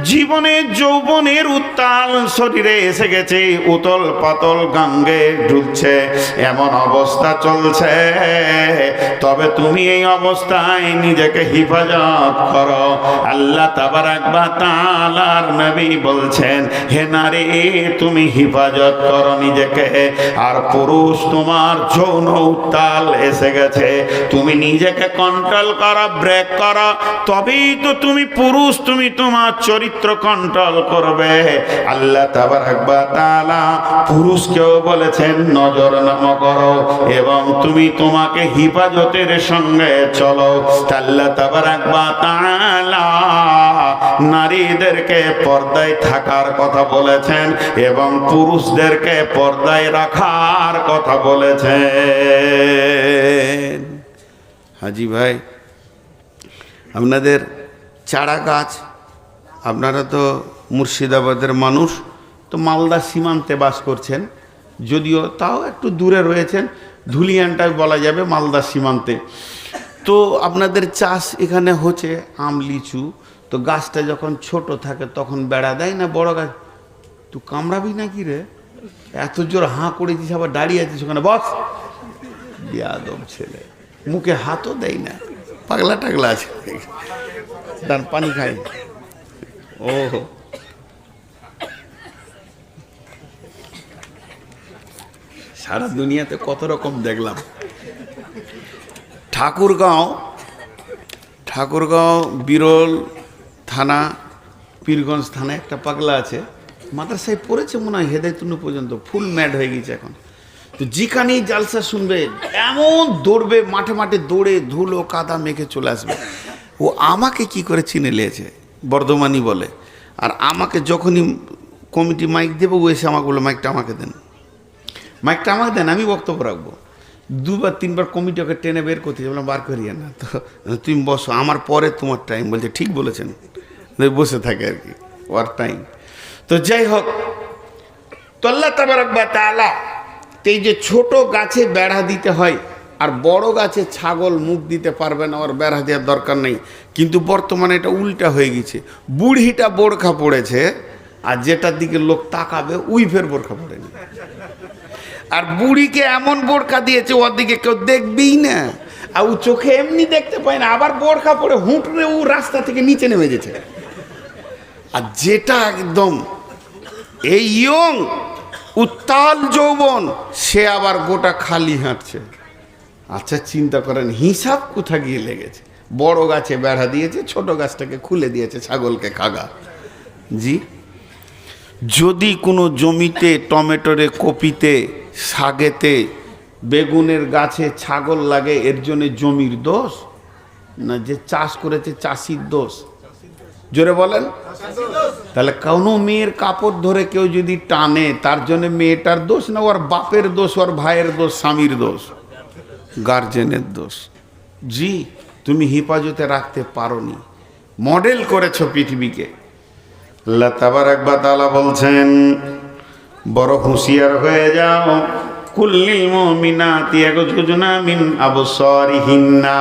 জীবনের যৌবনের উত্তাল শরীরে এসে গেছে, উতল পাতল গাঙ্গে ঢুকছে, এমন অবস্থা চলছে। তবে তুমি এই অবস্থায় নিজেকে হিফাজত করো। আল্লাহ তাবারাক ওয়া তাআলার নবী বলছেন, হে নারী, তুমি হিফাজত করো নিজেকে। আর পুরুষ, তোমার যৌন উত্তাল এসে গেছে, তুমি নিজেকে কন্ট্রোল করো, ব্রেক করো, তবেই তো তুমি পুরুষ, তুমি তোমার চরিত্র কন্ট্রোল করবে। আল্লাহ তাবারাক ওয়া তাআলা পুরুষকেও বলেছেন নজর নাম করো, এবং তুমি তোমাকে হিফাজতের সঙ্গে চলো। আল্লাহ তাবারাক ওয়া তাআলা নারীদেরকে পর্দায় থাকার কথা বলেছেন এবং পুরুষদেরকে পর্দায় রাখার কথা বলেছেন। হাজি ভাই, আপনাদের চারা গাছ, আপনারা তো মুর্শিদাবাদের মানুষ, তো মালদা সীমান্তে বাস করছেন, যদিও তাও একটু দূরে রয়েছেন, ধুলিয়ানটাই বলা যাবে মালদা সীমান্তে। তো আপনাদের চাষ এখানে হচ্ছে আম, লিচু। তো গাছটা যখন ছোট থাকে তখন বেড়া দেয় না বড় গাছ? তুই কামড়াবি নাকি রে? এত জোর হাঁ করেছিস, আবার দাঁড়িয়ে আছিস ওখানে, বস। বিয়াদব ছেলে, মুখে হাতও দেয় না, পাগলা টাগলা আছে। দান পানি খাই। ও সারা দুনিয়াতে কত রকম দেখলাম। ঠাকুরগাঁও বিরল থানা, পীরগঞ্জ থানা একটা পাগলা আছে, মাদ্রাসায় পড়েছে মনে হয় হেদায়তুন্নু পর্যন্ত, ফুল ম্যাড হয়ে গেছে এখন। তো যেখানেই জালসা শুনবে এমন দৌড়বে, মাঠে মাঠে দৌড়ে ধুলো কাদা মেখে চলে আসবে। ও আমাকে কি করে চিনে নিয়েছে, বর্ধমানি বলে। আর আমাকে যখনই কমিটি মাইক দেবো, ও এসে আমাকে বললো, মাইকটা আমাকে দেন, মাইকটা আমাকে দেন, আমি বক্তব্য রাখবো। 2বার 3বার কমিটিকে টেনে বের করতে বললাম, বার করিয়ে না, তো তুমি বসো, আমার পরে তোমার টাইম। বলছে ঠিক বলেছেন, বসে থাকে আর কি, ওর টাইম। তো যাই হোক, তো আল্লাহ তাবারক ওয়া তাআলা এই যে ছোট গাছে বেড়া দিতে হয়, আর বড় গাছে ছাগল মুখ দিতে পারবে না, ওর বেড়া দেওয়ার দরকার নেই। কিন্তু বর্তমানে এটা উল্টা হয়ে গেছে, বুড়িটা বোরখা পড়েছে আর যেটার দিকে লোক তাকাবে উই ফের বোরখা পড়েনি, আর বুড়িকে এমন বোরখা দিয়েছে ওর দিকে কেউ দেখবেই না, আর ও চোখে এমনি দেখতে পায় না, আবার বোরখা পরে হুঁটরে ও রাস্তা থেকে নিচে নেমে যেছে। আর যেটা একদম এই ইয়ং উত্তাল যৌবন, সে আবার গোটা খালি হাঁটছে। আচ্ছা চিন্তা করেন হিসাব কোথা গিয়ে লেগেছে। বড় গাছে বেড়া দিয়েছে, ছোট গাছটাকে খুলে দিয়েছে ছাগলকে খাগা। জি, যদি কোনো জমিতে টমেটোরে, কপিতে, শাকেতে, বেগুনের গাছে ছাগল লাগে, এর জন্য জমির দোষ না যে চাষ করেছে চাষির দোষ? জোরে বলেন। তাহলে কোনো মেয়ের কাপড় ধরে কেউ যদি টানে, তার জন্য মেয়েটার দোষ না ওর বাপের দোষ, ওর ভাইয়ের দোষ, স্বামীর দোষ, গার্জেনের দোষ? জি, তুমি হেফাজতে রাখতে পারোনি, মডেল করেছো পৃথিবীকে। আল্লাহ তাবারক ওয়া তাআলা বলছেন বড় হুঁশিয়ার হয়ে যাও। কুল্লিল মুমিনাতি ইয়াগযুজনা মিন আবসারিহিন্না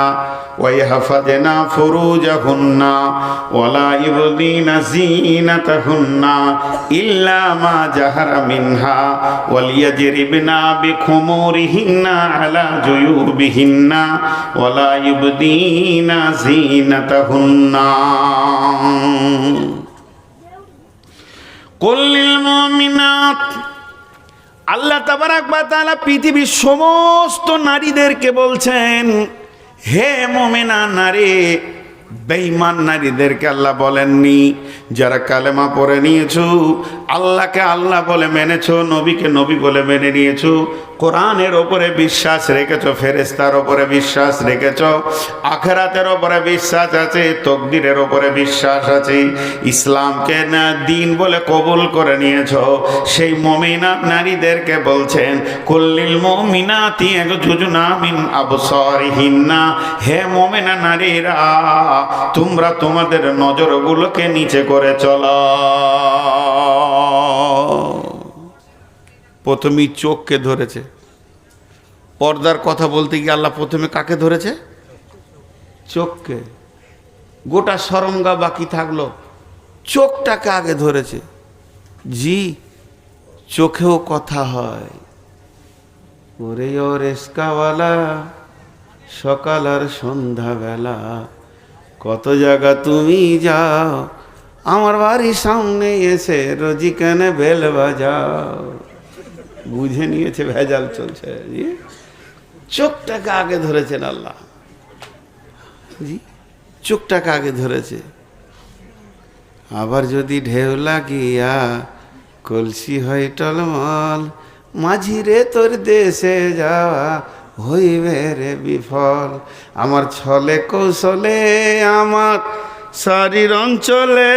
ওয়া ইয়াহফাযনা ফুরুজাহুন্না ওয়া লা ইবদিনা যিনাতাহুন্না ইল্লা মা জাহারা মিনহা ওয়াল ইয়াজরিবনা বিখুমুরিহিন্না আলা জুয়ুবিহিন্না ওয়া লা ইবদিনা যিনাতাহুন্না। কুল্লিল মুমিনাত, আল্লাহ তাবারক ওয়া তাআলা পৃথিবীর সমস্ত নারীদেরকে বলছেন, হে মুমিনা নারী। বেঈমান নারীদেরকে আল্লাহ বলেননি। যারা কালেমা পড়ে নিয়েছো, আল্লাহকে আল্লাহ বলে মেনেছো, নবীকে নবী বলে মেনে নিয়েছো, কোরআনের ওপরে বিশ্বাস রেখেছো, ফেরেশতার ওপরে বিশ্বাস রেখেছো, আখিরাতের ওপরে বিশ্বাস আছে, তকদিরের ওপরে বিশ্বাস আছে, ইসলামকে না দিন বলে কবুল করে নিয়েছো, সেই মুমিনা নারীদেরকে বলছেন কুল্লিল মুমিনাতি ইয়াগযুজনা মিন আবসারিহিন্না, হে মুমিনা নারীরা তোমরা তোমাদের নজরগুলোকে নিচে করে চলো। প্রথমেই চোখকে ধরেছে। পর্দার কথা বলতে গিয়ে আল্লাহ প্রথমে কাকে ধরেছে? চোখকে। গোটা সরঙ্গা বাকি থাকলো, চোখটাকে আগে ধরেছে। জি, চোখেও কথা হয়। ওরে ও রেস্কাওয়ালা, সকাল আর সন্ধ্যাবেলা কত জায়গা তুমি যাও, আমার বাড়ির সামনে এসে রোজি কেনে বেল বাজাও। বুঝে নিয়েছে ভেজাল চলছে। জি, চোখটাকে আগে ধরেছেন আল্লাহ। জি, চোখটাকে আগে ধরেছে। আবার যদি ঢেউ লাগিয়া কলসি হয় টলমল, মাঝিরে তোর দেশে যাওয়া হইবে রে বিফল। আমার ছলে কৌশলে আমার শরীর অঞ্চলে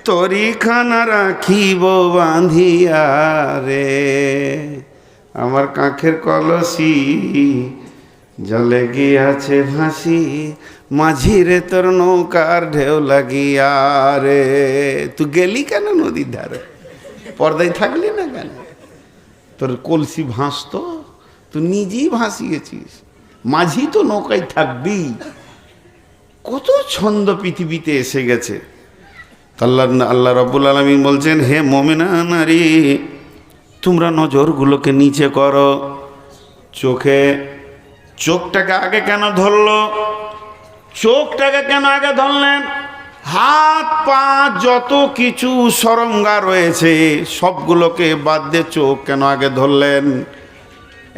তরিখানা রাখিব বাঁধিয়া রে। আমার কাঁখের কলসি জলে গিয়াছে ভাসি, মাঝিরে তোর নৌকার ঢেউ লাগিয়া রে। তুই গেলি কেন নদীর ধারে? পর্দায় থাকলি না কেন? তোর কলসি ভাসতো, তুই নিজেই ভাসিয়েছিস, মাঝি তো নৌকায় থাকবি। কত ছন্দ পৃথিবীতে এসে গেছে। আল্লাহ রাব্বুল আলামিন বলছেন, হে মুমিনা নারী তোমরা নজরগুলোকে নিচে করো। চোখটাকে আগে কেন ধরলো? চোখটাকে কেন আগে ধরলেন? হাত পা যত কিছু সরঙ্গা রয়েছে সবগুলোকে বাদ দিয়ে চোখ কেন আগে ধরলেন?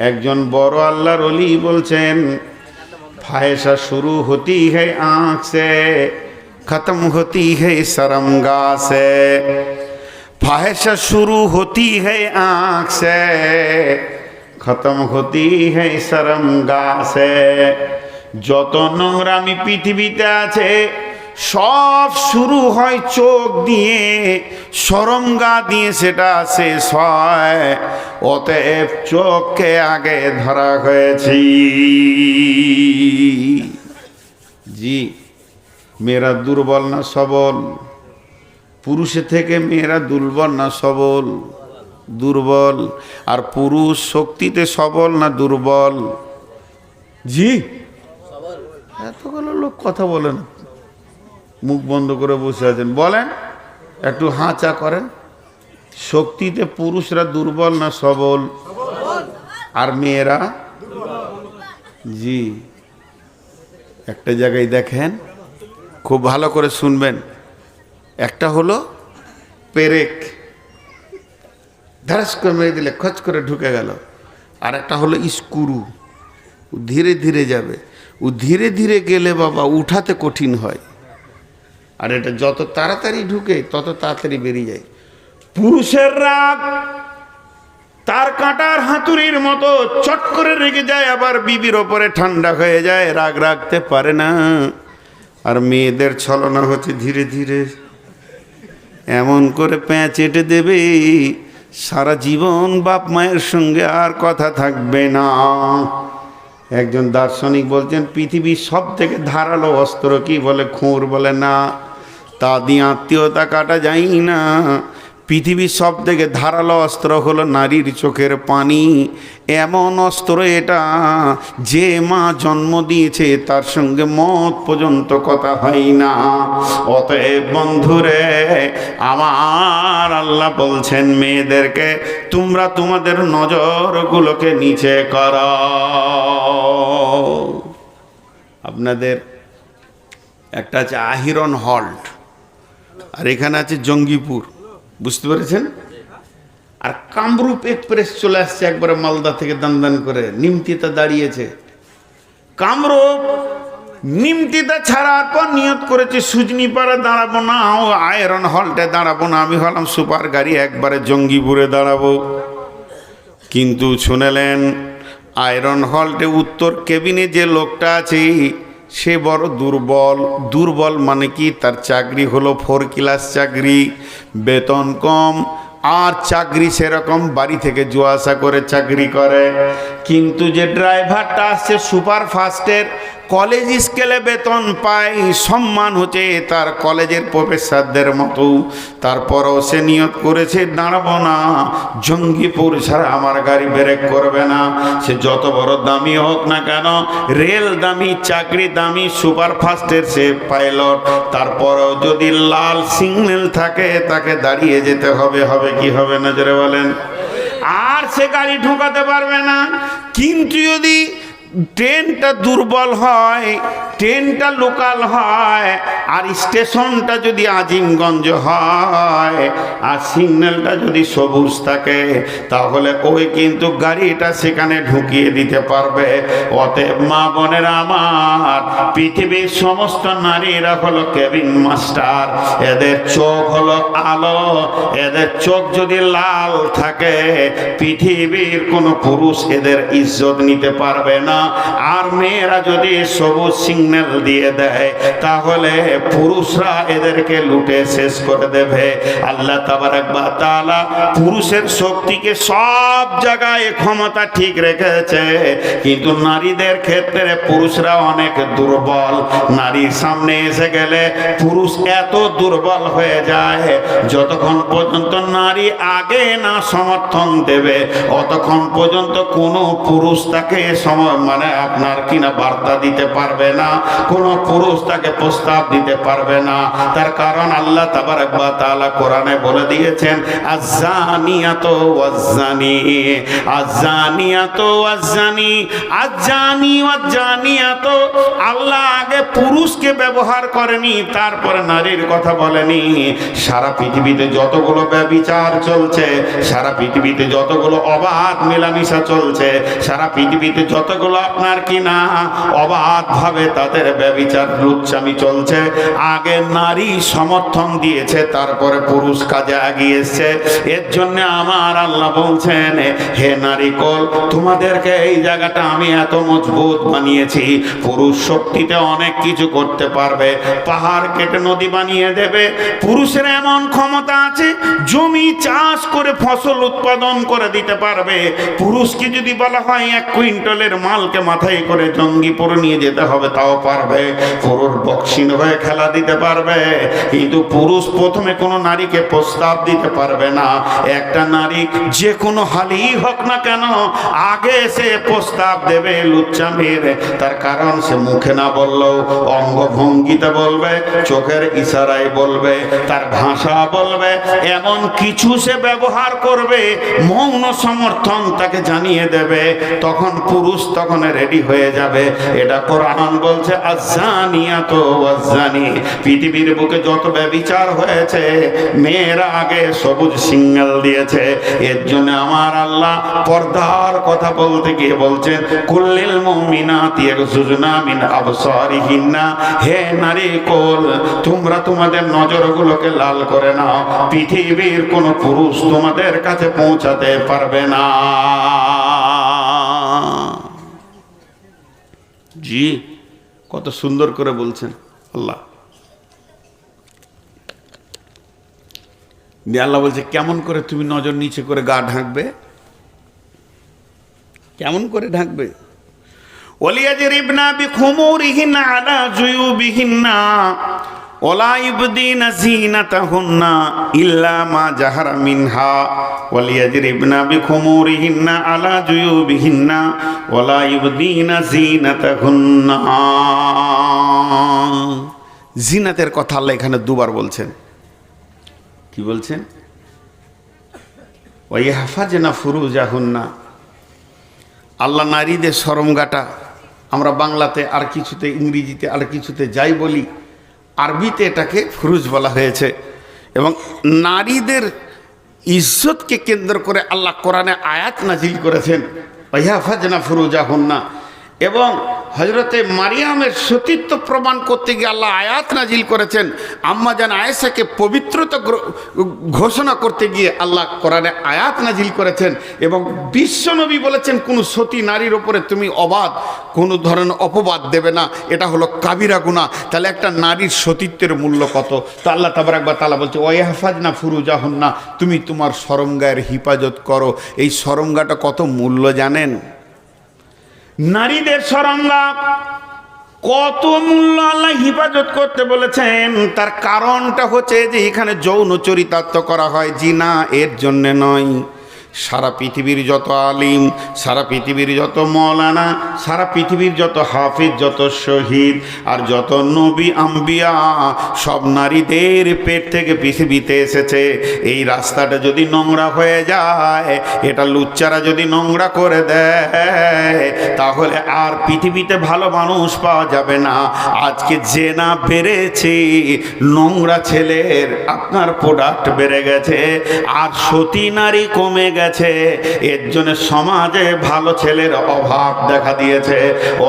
একজন বড় আল্লাহর ওলি বলছেন, ফায়সা শুরু হতি है आँख से खत्म होती है शर्मगाह से। फाहिशा शुरू होती है आँख से खत्म होती है शर्मगाह से। যত নোংরামি পৃথিবীতে আছে সব শুরু হয় চোখ দিয়ে, শরমগাহ দিয়ে সেটা শেষ হয়। অতএব চোখকে আগে ধরা হয়েছে। জি, মেয়েরা দুর্বল না সবল? পুরুষের থেকে মেয়েরা দুর্বল না সবল? দুর্বল। আর পুরুষ শক্তিতে সবল না দুর্বল? জি, এতগুলো লোক কথা বলেন, মুখ বন্ধ করে বসে আছেন, বলেন একটু হাঁচা করেন। শক্তিতে পুরুষরা দুর্বল না সবল? আর মেয়েরা? জি, একটা জায়গায় দেখেন, খুব ভালো করে শুনবেন। একটা হলো পেরেক, ধারাস করে মেরে দিলে খচ করে ঢুকে গেল। আর একটা হলো স্ক্রু, ও ধীরে ধীরে যাবে। ও ধীরে ধীরে গেলে বাবা উঠাতে কঠিন হয়, আর এটা যত তাড়াতাড়ি ঢুকে তত তাড়াতাড়ি বেরিয়ে যায়। পুরুষের রাগ তার কাঁটার হাতুড়ির মতো চট করে রেগে যায়, আবার বিবির ওপরে ঠান্ডা হয়ে যায়, রাগ রাখতে পারে না। আর মেয়েদের ছলনা হচ্ছে ধীরে ধীরে এমন করে প্যাঁচ এঁটে দেবে, সারা জীবন বাপ মায়ের সঙ্গে আর কথা থাকবে না। একজন দার্শনিক বলছেন পৃথিবীর সব থেকে ধারালো অস্ত্র কি? বলে খুঁড়। বলে না, তা দিয়ে আত্মীয়তা কাটা যায় না। পৃথিবীর সব থেকে ধারালো অস্ত্র হলো নারীর চোখের পানি। এমন অস্ত্র এটা, যে মা জন্ম দিয়েছে তার সঙ্গে মত পর্যন্ত কথা হয় না। অতএব বন্ধুরে আমার, আল্লাহ বলছেন মেয়েদেরকে তোমরা তোমাদের নজরগুলোকে নিচে করো। আপনাদের একটা আছে আহিরন হল্ট, আর এখানে আছে জঙ্গিপুর, বুঝতে পেরেছেন? আর কামরূপ এক্সপ্রেস চলে আসছে একবারে মালদা থেকে দান করে, নিমতিতে দাঁড়িয়েছে। কামরূপ নিমতিতে ছাড়ার পর নিয়ত করেছে সুজনিপাড়া দাঁড়াবো না, ও আয়রন হল্টে দাঁড়াবো না, আমি হলাম সুপার গাড়ি একবারে জঙ্গিপুরে দাঁড়াবো। কিন্তু শুনেলেন আয়রন হল্টে উত্তর কেবিনে যে লোকটা আছে সে বড় দুর্বল। দুর্বল মানে কি? তার চাকরি হলো 4 ক্লাস চাকরি, বেতন কম, আর চাকরি সেরকম বাড়ি থেকে যাওয়া আসা করে চাকরি করে। কিন্তু যে ড্রাইভারটা আসছে সুপার ফাস্টের, কলেজ স্কেলে বেতন পায়, সম্মান হচ্ছে তার কলেজের প্রফেসরদের মতো। তারপরও সে নিয়ত করেছে দাঁড়াবো না, জঙ্গিপুর ছাড়া আমার গাড়ি ব্রেক করবে না। সে যত বড় দামি হোক না কেন, রেল দামি, চাকরি দামি, সুপার ফাস্টের সে পাইলট, তারপরও যদি লাল সিগন্যাল থাকে তাকে দাঁড়িয়ে যেতে হবে। হবে কি হবে না জোরে বলেন? আর সে গাড়ি ঢোকাতে পারবে না। কিন্তু যদি ট্রেনটা দুর্বল হয়, ট্রেনটা লোকাল হয়, আর স্টেশনটা যদি আজিমগঞ্জ হয়, আর সিগন্যালটা যদি সবুজ থাকে, তাহলে ওই কিন্তু গাড়িটা সেখানে ঢুকিয়ে দিতে পারবে। অতএব মা বোনের আমার, পৃথিবীর সমস্ত নারীরা হলো কেবিন মাস্টার। এদের চোখ হলো আলো, এদের চোখ যদি লাল থাকে পৃথিবীর কোনো পুরুষ এদের ইজ্জত নিতে পারবে না। আর মেয়েরা যদি সবুজ সিগন্যাল দিয়ে দেয় তাহলে পুরুষরা এদেরকে লুটে শেষ করে দেবে। আল্লাহ তাবারাক ওয়া তাআলা পুরুষের শক্তিকে সব জায়গায় ক্ষমতা ঠিক রেখেছে, কিন্তু নারীদের ক্ষেত্রে পুরুষরা অনেক দুর্বল। নারীর সামনে এসে গেলে পুরুষ এত দুর্বল হয়ে যায়, যতক্ষণ পর্যন্ত নারী আগে না সমর্থন দেবে অতক্ষণ পর্যন্ত কোনো পুরুষ তাকে মানে আপনার কিনা বার্তা দিতে পারবে না, কোন পুরুষ তাকে প্রস্তাব দিতে পারবে না। তার কারণ আল্লাহ তাবারাক ওয়া তাআলা কোরআনে বলে দিয়েছেন আয-যানিয়াতু ওয়াজ-যানি, আয-যানিয়াতু ওয়াজ-যানি, আয-যানি ওয়াজ-যানিয়াতু। আল্লাহ আগে পুরুষকে ব্যবহার করেনি, তারপরে নারীর কথা বলেনি। সারা পৃথিবীতে যতগুলো ব্যভিচার চলছে, সারা পৃথিবীতে যতগুলো অবাধ মেলামেশা চলছে, সারা পৃথিবীতে যতগুলো আপনার কিনা অবাধ ভাবে তাদের ব্যভিচার লুচ্চামি চলছে, আগে নারী সমর্থন দিয়েছে, তারপরে পুরুষ কাজে এগিয়েছে। এর জন্য আমার আল্লাহ বলছেন, হে নারী কোল, তোমাদেরকে এই জায়গাটা আমি এত মজবুত বানিয়েছি, পুরুষ শক্তিতে অনেক কিছু করতে পারবে, পাহাড় কেটে নদী বানিয়ে দেবে। পুরুষের এমন ক্ষমতা আছে, জমি চাষ করে ফসল উৎপাদন করে দিতে পারবে। পুরুষকে যদি বলা হয় 1 কুইন্টালের মাল মালকে মাথায় করে জঙ্গিপুর নিয়ে যেতে হবে, তাও পারবে। পুরুষ বক্সিং হয়ে খেলা দিতে পারবে, কিন্তু পুরুষ প্রথমে কোনো নারীকে প্রস্তাব দিতে পারবে না। একটা নারী যে কোনো হালেই হোক না কেন আগে সে প্রস্তাব দেবে লুচ্চা মেরে। তার কারণ সে মুখে না বললেও অঙ্গভঙ্গিতে বলবে, চোখের ইশারায় বলবে, তার ভাষা বলবে, এমন কিছু সে ব্যবহার করবে, মৌন সমর্থন তাকে জানিয়ে দেবে। তখন পুরুষ তখন রেডি হয়ে যাবে। এটা কোরআন বলছে, আজ্জানিয়াতু ওয়াজ্জানি। পৃথিবীর বুকে যত ব্যভিচার হয়েছে মেয়েরা আগে সবুজ সিগন্যাল দিয়েছে। এর জন্য আমার আল্লাহ পর্দার কথা বলতে গিয়ে বলছেন, কুল্লিল মুমিনাতি ইয়াগযুজনা মিন আবসারিহিন্না। হে নারী কোল, তোমরা তোমাদের নজরগুলোকে লাল করে নাও, পৃথিবীর কোন পুরুষ তোমাদের কাছে পৌঁছাতে পারবে না। জি, কত সুন্দর করে বলছেন আল্লাহ। আল্লাহ বলছে, কেমন করে তুমি নজর নিচে করে গা ঢাকবে, কেমন করে ঢাকবে? ওয়ালিয়াজরিবনা বিখুমুরিহিন্না আলা জুয়ুবিহিন্না ওয়ালা ইবদিনা যিনাতাহুন্না ইল্লা মা জাহারা মিনহা ওয়ালিয়াজরিবনা বিখুমুরিহিন্না আলা জুয়ুবিহিন্না ওয়ালা ইবদিনা যিনাতাহুন্না। জিনাতের কথা আল্লাহ এখানে দুবার বলছেন। কি বলছেন? ওয়াইহাফাজনা ফুরুজাহুন্না। আল্লাহ নারীদের শরমগাটা, আমরা বাংলাতে আর কিছুতে, ইংরেজিতে আর কিছুতে যাই বলি, আরবিতে এটাকে ফুরুজ বলা হয়েছে। এবং নারীদের ইজ্জতকে কেন্দ্র করে আল্লাহ কোরআনে আয়াত নাজিল করেছেন, ওয়াইহাফাজনা ফুরুজাহুন্না। এবং হযরতে মারিয়ামের সতীত্ব প্রমাণ করতে গিয়ে আল্লাহ আয়াত নাজিল করেছেন। আম্মা জান আয়েশাকে পবিত্রতা ঘোষণা করতে গিয়ে আল্লাহ কোরআনে আয়াত নাজিল করেছেন। এবং বিশ্বনবী বলেছেন, কোন সতী নারীর ওপরে তুমি কোনো ধরনের অপবাদ দেবে না, এটা হলো কাবিরা গুনাহ। তাহলে একটা নারীর সতীত্বের মূল্য কত? তো আল্লাহ তাবারাক ওয়া তাআলা বলছে, ওয়াইহাফাজনা ফুরুজাহুন্না, তুমি তোমার শরমগায়ের হিফাজত করো। এই শরমগাটা কত মূল্য জানেন? নারীদের শরমগা কত মূল্য আল্লাহ হিফাজত করতে বলেছেন। তার কারণটা হচ্ছে যে এখানে যৌন চরিতার্থ করা হয়, জিনা এর জন্য নয়। সারা পৃথিবীর যত আলিম, সারা পৃথিবীর যত মৌলানা, সারা পৃথিবীর যত হাফিজ, যত শহীদ আর যত নবী আম্বিয়া, সব নারীদের পেট থেকে পৃথিবীতে এসেছে। এই রাস্তাটা যদি নোংরা হয়ে যায়, এটা লুচ্চারা যদি নোংরা করে দেয়, তাহলে আর পৃথিবীতে ভালো মানুষ পাওয়া যাবে না। আজকে জেনা বেড়েছে, নোংরা ছেলের আপনার প্রোডাক্ট বেড়ে গেছে, আর সতী নারী কমে গেছে। এর জন্য সমাজে ভালো ছেলের অভাব দেখা দিয়েছে।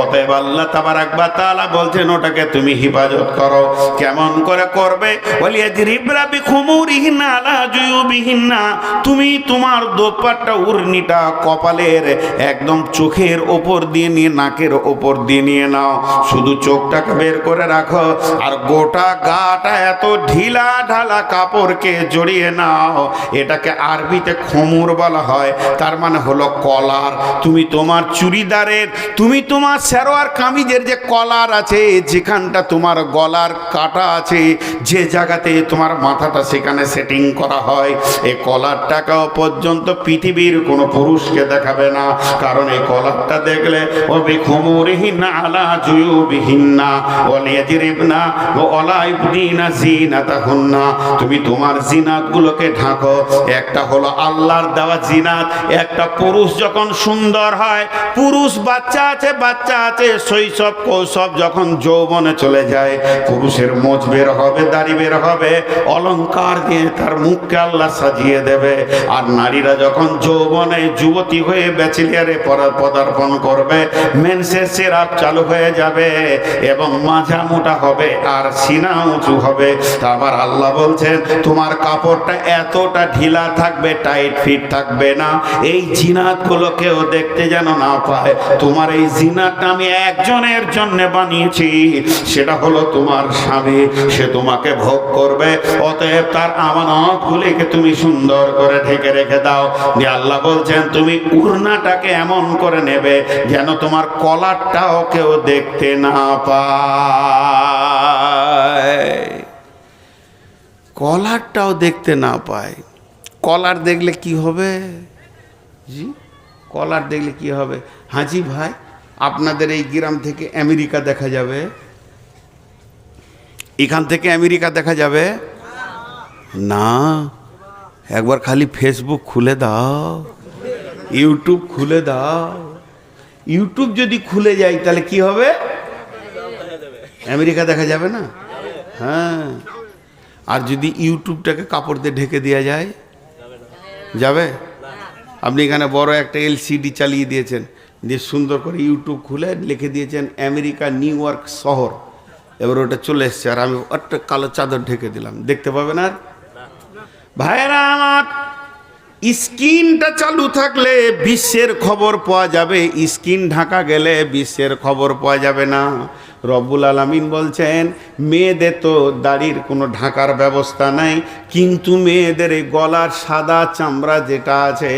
অতএব আল্লাহ তাবারাক ওয়া তাআলা বলছেন, ওটাকে তুমি হিফাজত করো। কেমন করে করবে? ওয়ালিয়াজরিবনা বিখুমুরিহিন্না আলা জুয়ুবিহিন্না। তুমি তোমার দোপাট্টা, উড়নিটা কপালের একদম চোখের ওপর দিয়ে নিয়ে, নাকের ওপর দিয়ে নিয়ে নাও। শুধু চোখটাকে বের করে রাখো, আর গোটা গাটা এত ঢিলা ঢালা কাপড়কে জড়িয়ে নাও। এটাকে আরবিতে খুমুর বলা হয়। তার মানে হলো কলার। তুমি তোমার চুড়িদারের, তুমি তোমার সালোয়ার কামিজের যে কলার আছে, যেখানটা তোমার গলার কাটা আছে, যে জায়গাতে তোমার মাথাটা, সেখানে সেটিং করা হয়, এই কলারটাকেও পর্যন্ত পৃথিবীর কোনো পুরুষকে দেখাবে না। কারণ এই কলারটা দেখলে ও বিখুমুরিহিন্না আলা জুয়ুবিহিন্না ওয়ালিয়াজরিবনা ওয়ালা ইবদিনা যিনাতাহুন্না। তুমি তোমার জিনাতগুলোকে ঢাকো। একটা হলো আল্লাহর দেওয়া জিনাত। একটা পুরুষ যখন সুন্দর হয়, পুরুষ বাচ্চা আছে, শৈশব কৌশব যখন যৌবনে চলে যায়, পুরুষের মোচ বের হবে, দাড়ি বের হবে, অলংকার দিয়ে তার মুখকে আল্লাহ সাজিয়ে দেবে। আর নারীরা যখন যৌবনে যুবতী হয়ে ব্যাচেলিয়ারে পদার্পণ করবে, মেন্সের সিরাপ চালু হয়ে যাবে এবং মাঝা মোটা হবে আর সিনা উঁচু হবে। আবার আল্লাহ বলছেন, তোমার কাপড়টা এতটা ঢিলা থাকবে, টাইট ফিট থাকবে, থাকবে না, এই জিনাতগুলো কেউ দেখতে যেন না পায়। তোমার এই জিনাতটা আমি একজনের জন্য বানিয়েছি, সেটা হলো তোমার স্বামী, সে তোমাকে ভোগ করবে। অতএব তার আমানতগুলিকে তুমি সুন্দর করে ঢেকে রেখে দাও। যে আল্লাহ বলছেন তুমি উড়নাটাকে এমন করে নেবে যেন তোমার কলারটাও কেউ দেখতে না পায়, কলারটাও দেখতে না পায়। কলার দেখলে কি হবে? জি, কলার দেখলে কি হবে? হাজি ভাই, আপনাদের এই গ্রাম থেকে আমেরিকা দেখা যাবে? এখান থেকে আমেরিকা দেখা যাবে না। একবার খালি ফেসবুক খুলে দাও, ইউটিউব খুলে দাও। ইউটিউব যদি খুলে যায় তাহলে কি হবে? আমেরিকা দেখা যাবে না? হ্যাঁ। আর যদি ইউটিউবটাকে কাপড় দিয়ে ঢেকে দেওয়া যায়, যাবে? আপনি এখানে বড় একটা এলসিডি চালিয়ে দিয়েছেন, দিয়ে সুন্দর করে ইউটিউব খুলে লিখে দিয়েছেন আমেরিকা নিউ ইয়র্ক শহর, এবার ওটা চলে এসছে, আর আমি একটা কালো চাদর ঢেকে দিলাম, দেখতে পাবেন আর? ভাইয়েরা আমার, স্ক্রিনটা চালু থাকলে বিশ্বের খবর পাওয়া যাবে, স্ক্রিন ঢাকা গেলে বিশ্বের খবর পাওয়া যাবে না। রব্বুল আলামিন বলছেন মেয়েদের তো দাড়ির কোনো ঢাকার ব্যবস্থা নাই, কিন্তু মেয়েদের এই গলার সাদা চামড়া যেটা আছে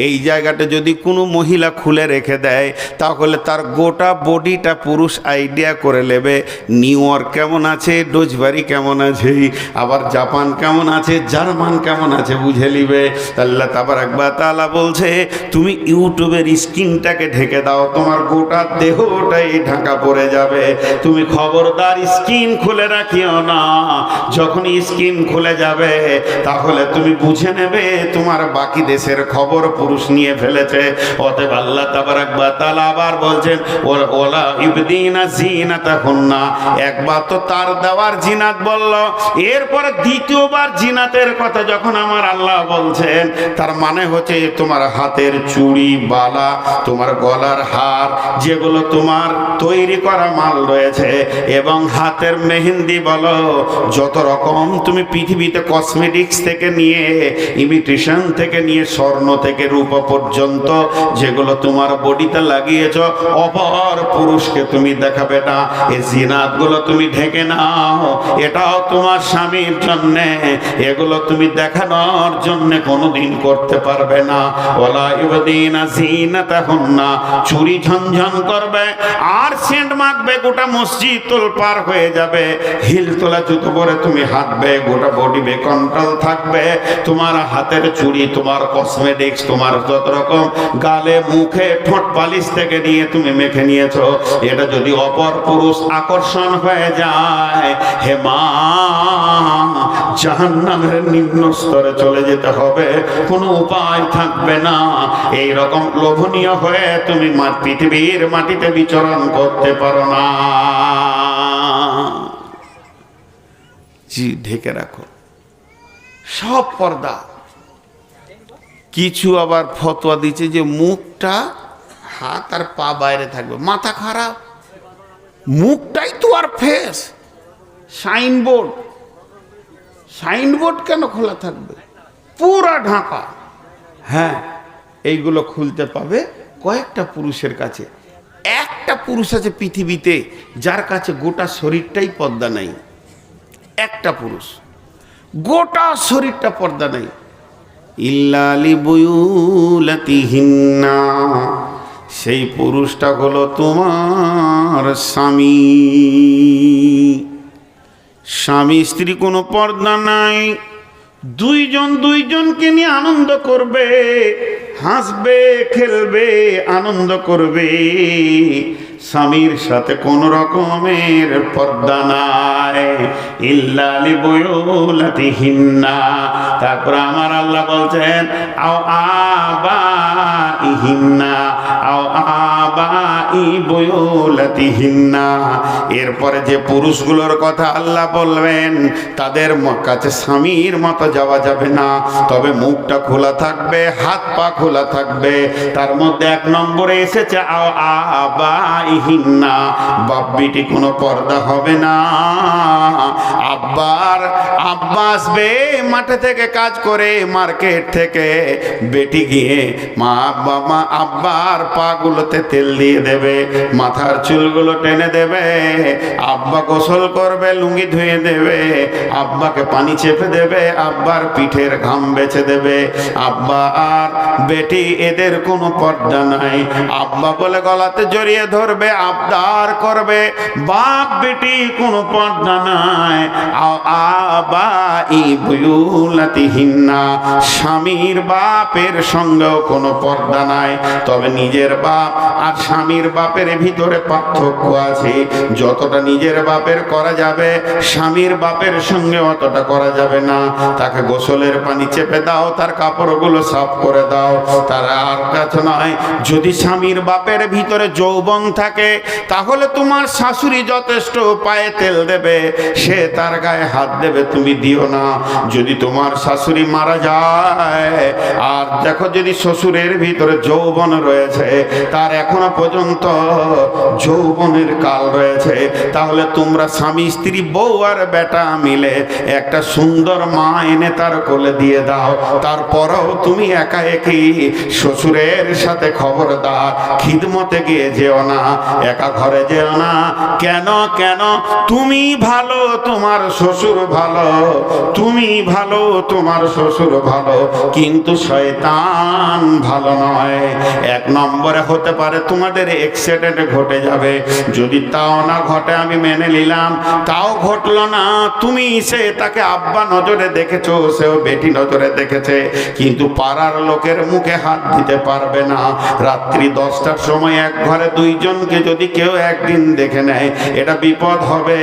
এই জায়গাটা যদি কোনো মহিলা খুলে রেখে দেয় তাহলে তার গোটা বডিটা পুরুষ আইডিয়া করে নেবে নিউ ইয়র্ক কেমন আছে, ডোজবাড়ি কেমন আছে, আবার জাপান কেমন আছে, জার্মান কেমন আছে বুঝে নিবে। আল্লাহ তাবারাক ওয়া তাআলা বলছে তুমি ইউটিউবের স্ক্রিনটাকে ঢেকে দাও, তোমার গোটা দেহটাই ঢাকা পড়ে যাবে। তুমি খবরদার স্ক্রিন খুলে রাখিও না, যখন স্ক্রিন খুলে যাবে তাহলে তুমি বুঝে নেবে তোমার বাকি দেশের খবর পুরুষ নিয়ে ফেলেছে। অতএব আল্লাহ তাবারাক ওয়া তাআলা আবার বলছেন ওয়ালা ইবদিনা জিনাতাহুন্না, একবার তো তার দেওয়ার জিনাত বলল, এরপর দ্বিতীয়বার জিনাতের কথা যখন আমার আল্লাহ বলছেন তার মানে হচ্ছে তোমার হাতের চুড়ি, বালা, তোমার গলার হার, যেগুলো তোমার তৈরি করা মাল রয়েছে, এবং হাতের মেহেন্দি বলো, যত রকম তুমি পৃথিবীতে কসমেটিক্স থেকে নিয়ে ইমিটেশন থেকে নিয়ে স্বর্ণ থেকে রূপা পর্যন্ত যেগুলো তোমার বডিতে লাগিয়েছ, অপর পুরুষকে তুমি দেখাবে না। এই জিনাতগুলো তুমি ঢেকে নাও, এটাও তোমার স্বামীর জন্যে, এগুলো তুমি দেখানোর জন্য কোনোদিন করতে পারবে না। ওয়ালা ইউদিনা জিনাতাহুন্না, চুরি ঝনঝন করবে আর সেন্ট মাখবে, গোটা মসজিদ তোলপাড় হয়ে যাবে, হিল তোলা জুতো পরে তুমি হাঁটবে, গোটা বডি বেকন্ট্রোল থাকবে, তোমার হাতের চুড়ি, তোমার কসমেটিক্স, তোমার যত রকম গালে মুখে ঠোঁট পালিশ থেকে নিয়ে তুমি মেখে নিয়েছো, এটা যদি অপর পুরুষ আকর্ষণ হয়ে যায়, হে মা, জাহান্নামের নিম্ন স্তরে চলে যেতে হবে, কোনো উপায় থাকবে না। এই রকম লোভনীয় হয়ে তুমি পৃথিবীর মাটিতে বিচরণ করতে পারো না। জি, ঢেকে রাখো সব পর্দা। কিছু আবার ফতোয়া দিচ্ছে যে মুখটা, হাত আর পা বাইরে থাকবে, মাথা খারাপ, মুখটাই তো আর ফেস। সাইনবোর্ড, সাইনবোর্ড কেন খোলা থাকবে, পুরা ঢাকা। হ্যাঁ, এইগুলো খুলতে পাবে কয়েকটা পুরুষের কাছে। একটা পুরুষ আছে পৃথিবীতে যার কাছে গোটা শরীরটাই পর্দা নাই, একটা পুরুষ, গোটা শরীরটা পর্দা নাই। ইল্লা লিবুয়ুলাতিহিন্না, সেই পুরুষটা হলো তোমার স্বামী। স্বামী স্ত্রী কোনো পর্দা নাই, দুইজন দুইজনকে নিয়ে আনন্দ করবে, হাসবে, খেলবে, আনন্দ করবে, স্বামীর সাথে কোন রকমের পর্দা নাই। ইল্লা লিবুয়ুলাতিহিন্না, তারপর আমার আল্লাহ বলছেন আও আবাইহিন্না, আও আবাই বুয়ুলাতিহিন্না। এরপরে যে পুরুষগুলোর কথা আল্লাহ বলবেন তাদের কাছে স্বামীর মতো যাওয়া যাবে না, তবে মুখটা খোলা থাকবে, হাত পা খোলা থাকবে। তার মধ্যে এক নম্বরে এসেছে আও আবাইহিন্না, বাপ বেটি কোনো পর্দা হবে না। আব্বার আব্বা আসবে মাঠে থেকে কাজ করে, মার্কেট থেকে, বেটি গিয়ে মা আব্বার পা গুলোতে তেল দিয়ে দেবে, মাথার চুলগুলো টেনে দেবে, আব্বা গোসল করবে, লুঙ্গি ধুয়ে দেবে, আব্বাকে পানি চেপে দেবে, আব্বার পিঠের ঘাম বেছে দেবে। আব্বা আর বেটি এদের কোনো পর্দা নাই। আব্বা বলে গলাতে জড়িয়ে ধরবে, আবদার করবে। বাপ বেটি কোনো পর্দা নাই। আবাই বুয়ুলাতিহিন্না, স্বামীর বাপের সঙ্গেও কোনো পর্দা নাই। তবে নিজের বাপ আর স্বামীর বাপের ভিতরে পার্থক্য আছে। যতটা নিজের বাপের করা যাবে, স্বামীর বাপের সঙ্গে অতটা করা যাবে না। তাকে গোসলের পানি চেপে দাও, তার কাপড়গুলো সাফ করে দাও, তার আর কাছে নয়। যদি স্বামীর বাপের ভিতরে যৌবন থাকে, তাহলে তোমার শাশুড়ি যথেষ্ট পায়ে তেল দেবে, সে তার গায়ে হাত দেবে, তুমি দিও না। যদি তোমার শাশুড়ি মারা যায়, আর দেখো যদি শ্বশুরের ভিতরে যৌবন রয়েছে, তার এখনো পর্যন্ত যৌবনের কাল রয়েছে, তাহলে তোমরা স্বামী স্ত্রী বউ আর বেটা মিলে একটা সুন্দর মা এনে তার কোলে দিয়ে দাও। তারপরেও তুমি একা একই শ্বশুরের সাথে খবরদার খিদমতে গিয়ে যেও না, একা ঘরে যেও না। কেন কেন? তুমি ভালো, তোমার শ্বশুর ভালো, তুমি ভালো, তোমার শ্বশুর ভালো, কিন্তু শয়তান ভালো নয়। এক নম্বরে হতে পারে তোমাদের অ্যাক্সিডেন্ট ঘটে যাবে। যদি তাও না ঘটে আমি মেনে নিলাম, তাও ঘটলো না, তুমি সে তাকে আব্বা নজরে দেখেছো, সেও বেটি নজরে দেখেছে, কিন্তু পাড়ার লোকের মুখে হাত দিতে পারবে না। রাত্রি 10টার সময় এক ঘরে দুইজনকে যদি কেউ একদিন দেখে নেয়, এটা বিপদ হবে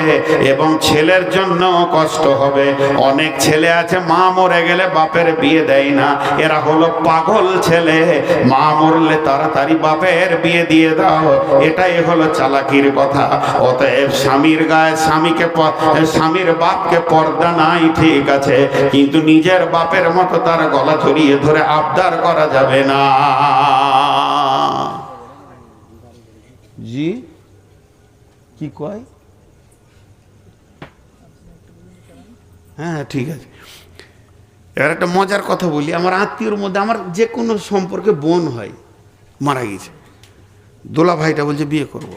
এবং ছেলের জন্য কষ্ট হবে। অনেক ছেলে আছে মা মরে গেলে বাপের বিয়ে দেয় না, এরা হলো পাগল ছেলে। মা মরলে তাড়াতাড়ি বাপের বিয়ে দিয়ে দাও, এটাই হলো চালাকির কথা। অতএব স্বামীর গায়ে স্বামীর বাপকে পর্দা নাই, ঠিক আছে, কিন্তু নিজের বাপের মতো তার গলা জড়িয়ে ধরে আবদার করা যাবে না। জি কি কয়? হ্যাঁ ঠিক আছে। এবার একটা মজার কথা বলি। আমার আত্মীয়র মধ্যে আমার যে কোনো সম্পর্কে বোন হয়, মারা গেছে, দোলা ভাইটা বলছে বিয়ে করব।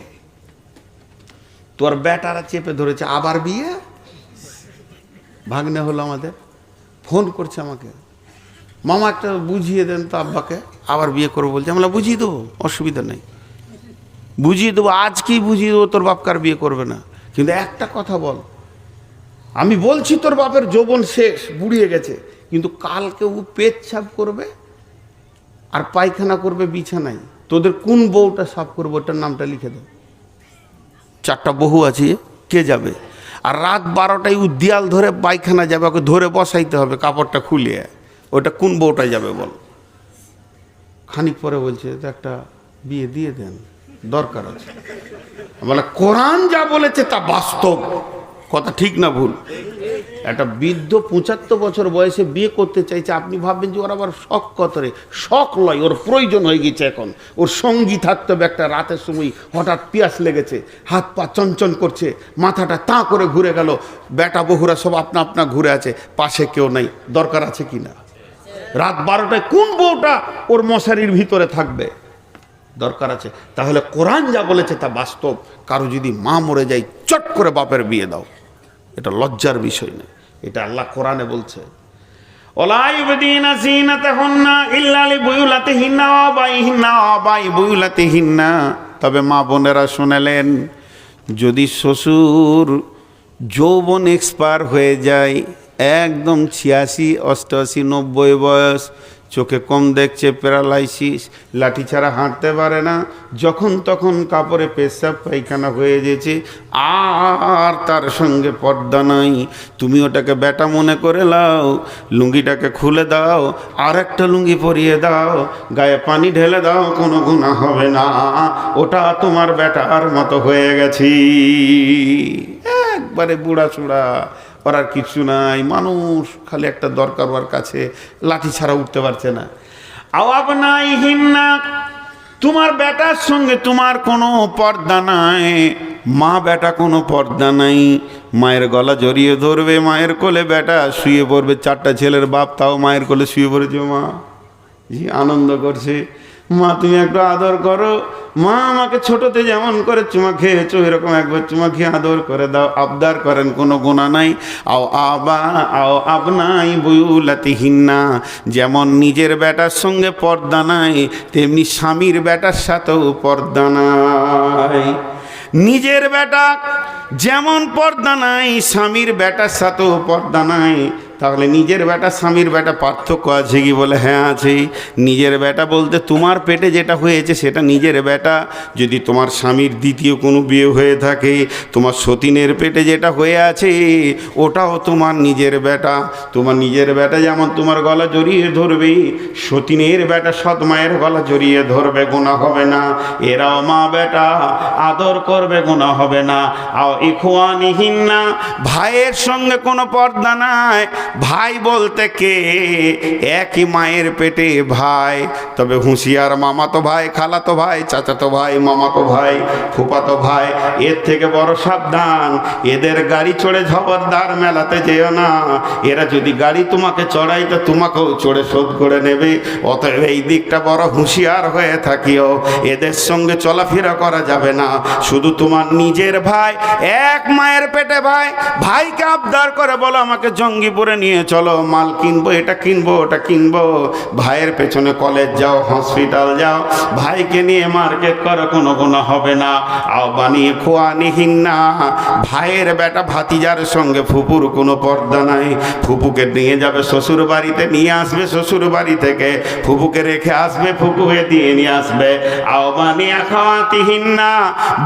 তোর বেটারা চেপে ধরেছে, আবার বিয়ে। ভাগ্নে হলো আমাদের, ফোন করছে আমাকে, মামা একটা বুঝিয়ে দেন তো আব্বাকে, আবার বিয়ে করবো বলছে। আমরা বুঝিয়ে দেবো, অসুবিধা নেই, বুঝিয়ে দেবো, আজকেই বুঝিয়ে দেবো, তোর বাপকার বিয়ে করবে না। কিন্তু একটা কথা বল, আমি বলছি তোর বাপের যৌবন শেষ, বুড়িয়ে গেছে, কিন্তু কালকে ও পেচ্ছাপ করবে আর পায়খানা করবে বিছানায়, তোদের কোন বউটা সাফ করবে ওটার নামটা লিখে দাও। 4টা বহু আছে, কে যাবে? আর রাত 12টায় ও দেয়াল ধরে পায়খানা যাবে, ওকে ধরে বসাইতে হবে কাপড়টা খুলিয়ে, ওটা কোন বউটা যাবে বল? খানিক পরে বলছে তো একটা বিয়ে দিয়ে দেন, দরকার আছে। বলে কোরআন যা বলেছে তা বাস্তব কথা, ঠিক না ভুল? একটা বৃদ্ধ 75 বছর বয়সে বিয়ে করতে চাইছে, আপনি ভাববেন যে ওর আবার শখ কত রে? শখ লয়, ওর প্রয়োজন হয়ে গেছে এখন। ওর সঙ্গী থাকতে হবে। একটা রাতের সময় হঠাৎ পিয়াস লেগেছে, হাত পা চঞ্চন করছে, মাথাটা তা করে ঘুরে গেল, বেটা বহুরা সব আপনা আপনা ঘুরে আছে, পাশে কেউ নাই, দরকার আছে কিনা? রাত 12টায় কোন বউটা ওর মশারির ভিতরে থাকবে? দরকার আছে। তাহলে কোরআন যা বলেছে তা বাস্তব। কারো যদি মা মরে যায়, চট করে বাপের বিয়ে দাও, এটা লজ্জার বিষয় না, এটা আল্লাহ কোরআনে বলছে। ওলা ইউবদিনা যিনাতাহুন্না ইল্লা লিবুয়ুলাতিহিন্না ওয়া আবাইহিন্না ওয়া আবাই বুয়ুলাতিহিন্না। তবে মা বোনেরা শুনলেন, যদি শ্বশুর যৌবন এক্সপায়ার হয়ে যায়, একদম 86, 88, 90 বয়স, চোখে কম দেখছে, প্যারালাইসিস, লাঠি ছাড়া হাঁটতে পারে না, যখন তখন কাপড়ে পেশাব পায়খানা হয়ে গেছে, আর তার সঙ্গে পর্দা নাই, তুমি ওটাকে বেটা মনে করে লাও, লুঙ্গিটাকে খুলে দাও, আর একটা লুঙ্গি পরিয়ে দাও, গায়ে পানি ঢেলে দাও, কোনো গুনাহ হবে না, ওটা তোমার বেটার মতো হয়ে গেছি। একবারে বুড়া চূড়া, করার কিছু নাই, মানুষ খালি একটা দরকার ওর কাছে, লাঠি ছাড়া উঠতে পারছে না। আওয়াব নাই হিন্না, তোমার বেটার সঙ্গে তোমার কোনো পর্দা নাই, মা বেটা কোনো পর্দা নাই, মায়ের গলা জড়িয়ে ধরবে, মায়ের কোলে বেটা শুয়ে পড়বে, 4টা ছেলের বাপ তাও মায়ের কোলে শুয়ে পড়েছে, মা জি আনন্দ করছে, মা তুমি একটু আদর করো, মা আমাকে ছোটতে যেমন করে চুমা খেয়েছো এরকম একবার চুমা খেয়ে আদর করে দাও, আবদার করেন, কোনো গুনাহ নাই। আও আবনাই বুয়ুলাতিহিন্না, যেমন নিজের বেটার সঙ্গে পর্দা নাই তেমনি স্বামীর বেটার সাথেও পর্দা নাই। নিজের বেটা যেমন পর্দা নাই স্বামীর বেটার সাথেও পর্দা নাই। তাহলে নিজের বেটা স্বামীর বেটা পার্থক্য আছে কি? বলে হ্যাঁ আছে। নিজের বেটা বলতে তোমার পেটে যেটা হয়েছে সেটা নিজের বেটা। যদি তোমার স্বামীর দ্বিতীয় কোনো বিয়ে হয়ে থাকে, তোমার সতীনের পেটে যেটা হয়ে আছে ওটাও তোমার নিজের বেটা। তোমার নিজের বেটা যেমন তোমার গলা জড়িয়ে ধরবে, সতীনের বেটা সৎ মায়ের গলা জড়িয়ে ধরবে, গুনাহ হবে না। এরাও মা বেটা, আদর করবে, গুনাহ হবে না। আও ইখওয়ানিহিন্না, ভাইয়ের সঙ্গে কোনো পর্দা নাই। ভাই বলতে কে? একই মায়ের পেটে ভাই, তবে হুঁশিয়ার মামাতো ভাই, খালাতো ভাই, চাচাতো ভাই, মামাতো ভাই, ফুফাতো ভাই, এর থেকে বড় সাবধান। এদের গাড়ি চড়ে খবরদার মেলাতে যেও না। এরা যদি গাড়ি তোমাকে চড়াই তো তোমাকেও চড়ে শোধ করে নেবে। অতএব এই দিকটা বড় হুঁশিয়ার হয়ে থাকিও। এদের সঙ্গে চলাফেরা করা যাবে না। শুধু তোমার নিজের ভাই, এক মায়ের পেটে ভাই, ভাইকে আবদার করে বলো আমাকে জঙ্গিপুরে নিয়ে চলো, মাল কিনবো, এটা কিনবো, ওটা কিনবো। ভাইয়ের পেছনে কলেজ যাও, হসপিটাল যাও, ভাইকে নিয়ে মার্কেট করো, কোনো গুনাহ হবে না। আহ্বানি খোয়ানিহিন্না, ভাইয়ের বেটা ভাতিজার সঙ্গে ফুপুর কোনো পর্দা নাই। ফুপুকে নিয়ে যাবে শ্বশুর বাড়িতে, নিয়ে আসবে শ্বশুর বাড়ি থেকে, ফুপুকে রেখে আসবে, ফুপুকে দিয়ে নিয়ে আসবে। আহ্বানি খাওয়াতিহিন্না,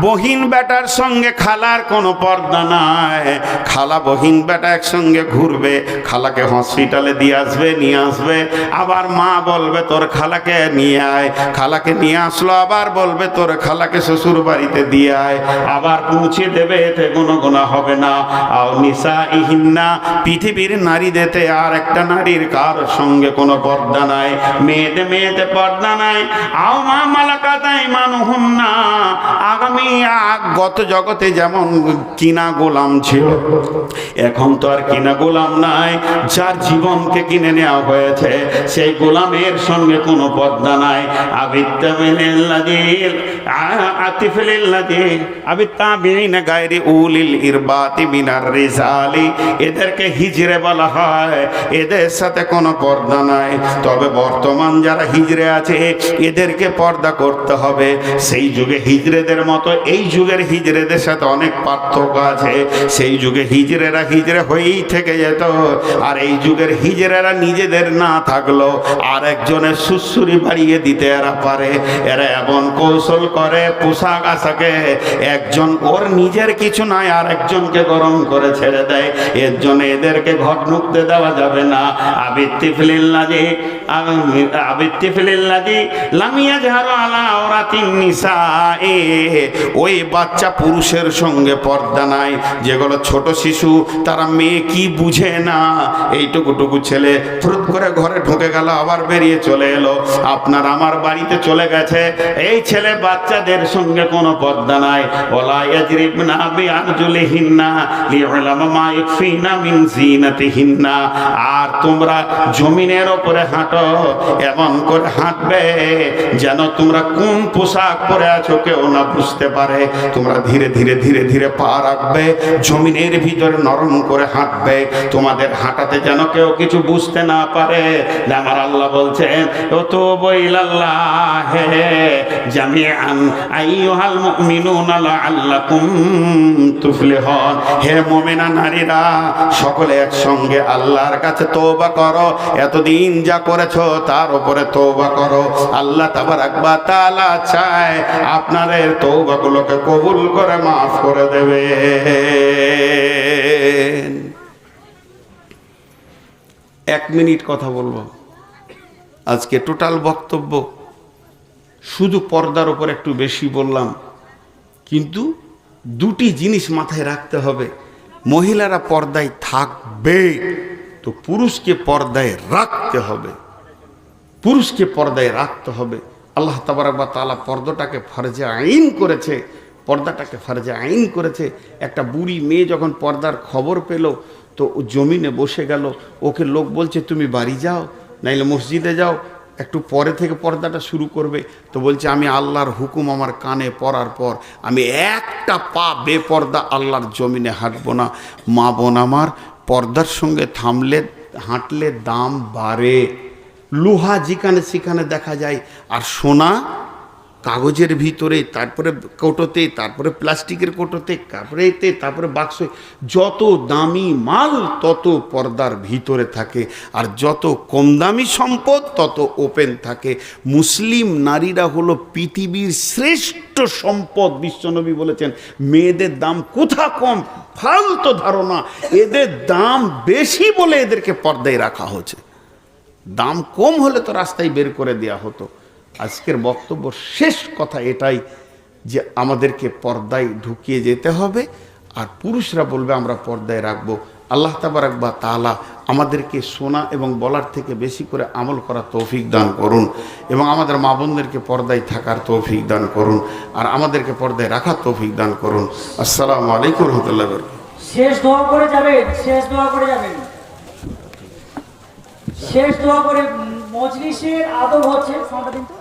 বহিন বেটার সঙ্গে খালার কোনো পর্দা নাই। খালা বহিন বেটা একসঙ্গে ঘুরবে, খালাকে হসপিটালে দিয়ে আসবে, নিয়ে আসবে, আবার মা বলবে তোর খালাকে নিয়ে আয়, খালাকে নিয়ে আসলো, আবার বলবে তোর খালাকে শ্বশুর বাড়িতে দিয়ে আয়, আবার পৌঁছে দেবে, এতে কোনো গুনাহ হবে না। আও নিসাইহিন্না, পৃথিবীর নারীদেরতে আর একটা নারীর কার সঙ্গে কোনো পর্দা নাই। মেয়েতে পর্দা নাই। আও মা মালাকাত আইমানুহুন্না, আগামী গত জগতে যেমন কিনা গোলাম ছিল, এখন তো আর কিনা গোলাম নাই। যার জীবনকে কিনে নেওয়া হয়েছে সেই গোলামের সঙ্গে কোনো পর্দা নাই। এদেরকে হিজড়ে বলা হয়, এদের সাথে কোনো পর্দা নাই। তবে বর্তমান যারা হিজড়ে আছে এদেরকে পর্দা করতে হবে। সেই যুগে হিজড়েদের মতো এই যুগের হিজড়েদের সাথে অনেক পার্থক্য আছে। সেই যুগে হিজড়েরা হিজড়ে হয়েই থেকে যেত, আর এই যুগের হিজড়েরা নিজেদের না থাকলো আর একজনের সুসুরি বাড়িয়ে দিতে এরা পারে। এরা এমন কৌশল করে পোশাক আশাকে, একজন ওর নিজের কিছু নাই আর একজনকে গরম করে ছেড়ে দেয়। এর জন্য এদেরকে ঘর ঢুকতে দেওয়া যাবে না। ওই বাচ্চা পুরুষের সঙ্গে পর্দা নাই। যেগুলো ছোট শিশু, তারা মেয়ে কি বুঝে না, এইটুকুটুকু ছেলে ফুরুত করে ঘরে ঢুকে গেল, আবার বেরিয়ে চলে এলো, আপনার আমার বাড়িতে চলে গেছে। এই ছেলে বাচ্চাদের সঙ্গে কোনো পর্দা নাই। ওলা ইয়াজরিবনা বিআরজুলিহিন্না লিউলামা মা ইয়াকফিনা মিন জিনাতিহিন্না। আর তোমরা জমিনের উপরে হাঁটো, এমন করে হাঁটবে যেন তোমরা কোন পোশাক পরে আছো কেউ না বুঝতে পারে। তোমরা ধীরে ধীরে ধীরে ধীরে পা রাখবে, জমিনের ভিতরে নরম করে হাঁটবে, তোমাদের হাঁটাতে যেন কেউ কিছু বুঝতে না পারে। আমার আল্লাহ বলছেন ও তো বইলাল্লাহ জামিআন আইয়ুহাল মুমিনুনা লাআল্লাকুম তুফলিহুন। হে মুমিনা নারীরা, সকলে একসঙ্গে আল্লাহর কাছে তওবা করো। এতদিন যা করেছো তার উপরে তওবা করো। আল্লাহ তাবারাক ওয়া তাআলা চায় আপনাদের তওবাগুলোকে কবুল করে মাফ করে দেবে। এক মিনিট কথা বলবো। আজকে টোটাল বক্তব্য শুধু পর্দার উপর একটু বেশি বললাম, কিন্তু দুটি জিনিস মাথায় রাখতে হবে। মহিলারা পর্দায় থাকবে তো পুরুষকে পর্দায় রাখতে হবে, পুরুষকে পর্দায় রাখতে হবে। আল্লাহ তাবারক ওয়া তাআলা পর্দাটাকে ফরজে আইন করেছে, পর্দাটাকে ফরজে আইন করেছে। একটা বুড়ি মেয়ে যখন পর্দার খবর পেল তো ও জমিনে বসে গেল। ওকে লোক বলছে তুমি বাড়ি যাও, নাইলে মসজিদে যাও, একটু পরে থেকে পর্দাটা শুরু করবে। তো বলছে আমি আল্লাহর হুকুম আমার কানে পড়ার পর আমি একটা পা বেপর্দা আল্লাহর জমিনে হাঁটবো না। মা বোন আমার, পর্দার সঙ্গে থামলে হাঁটলে দাম বাড়ে। লোহা যেখানে সেখানে দেখা যায়, আর সোনা কাগজের ভিতরে, তারপরে কৌটোতে, তারপরে প্লাস্টিকের কৌটোতে, তারপরে এতে, তারপরে বাক্সে। যত দামি মাল তত পর্দার ভিতরে থাকে, আর যত কম দামি সম্পদ তত ওপেন থাকে। মুসলিম নারীরা হলো পৃথিবীর শ্রেষ্ঠ সম্পদ। বিশ্বনবী বলেছেন মেয়েদের দাম কোথা কম, ফালতু ধারণা। এদের দাম বেশি বলে এদেরকে পর্দায় রাখা হয়েছে। দাম কম হলে তো রাস্তায় বের করে দেওয়া হতো। আজকের বক্তব্য শেষ কথা এটাই যে আমাদেরকে পর্দায় ঢুকিয়ে যেতে হবে, আর পুরুষরা বলবে আমরা পর্দায় রাখবো। আল্লাহ তাবারক ওয়া তাআলা আমাদেরকে শোনা এবং বলার থেকে বেশি করে আমল করার তৌফিক দান করুন, এবং আমাদের মা বোনদেরকে পর্দায় থাকার তৌফিক দান করুন, আর আমাদেরকে পর্দায় রাখার তৌফিক দান করুন। আসসালামু আলাইকুম ওয়া রাহমাতুল্লাহি ওয়া বারাকাতুহু। শেষ দোয়া করে যাবেন, শেষ দোয়া করে যাবেন, শেষ দোয়া করে। মজলিসের আদব হচ্ছে, সাউন্ডটা দিন তো।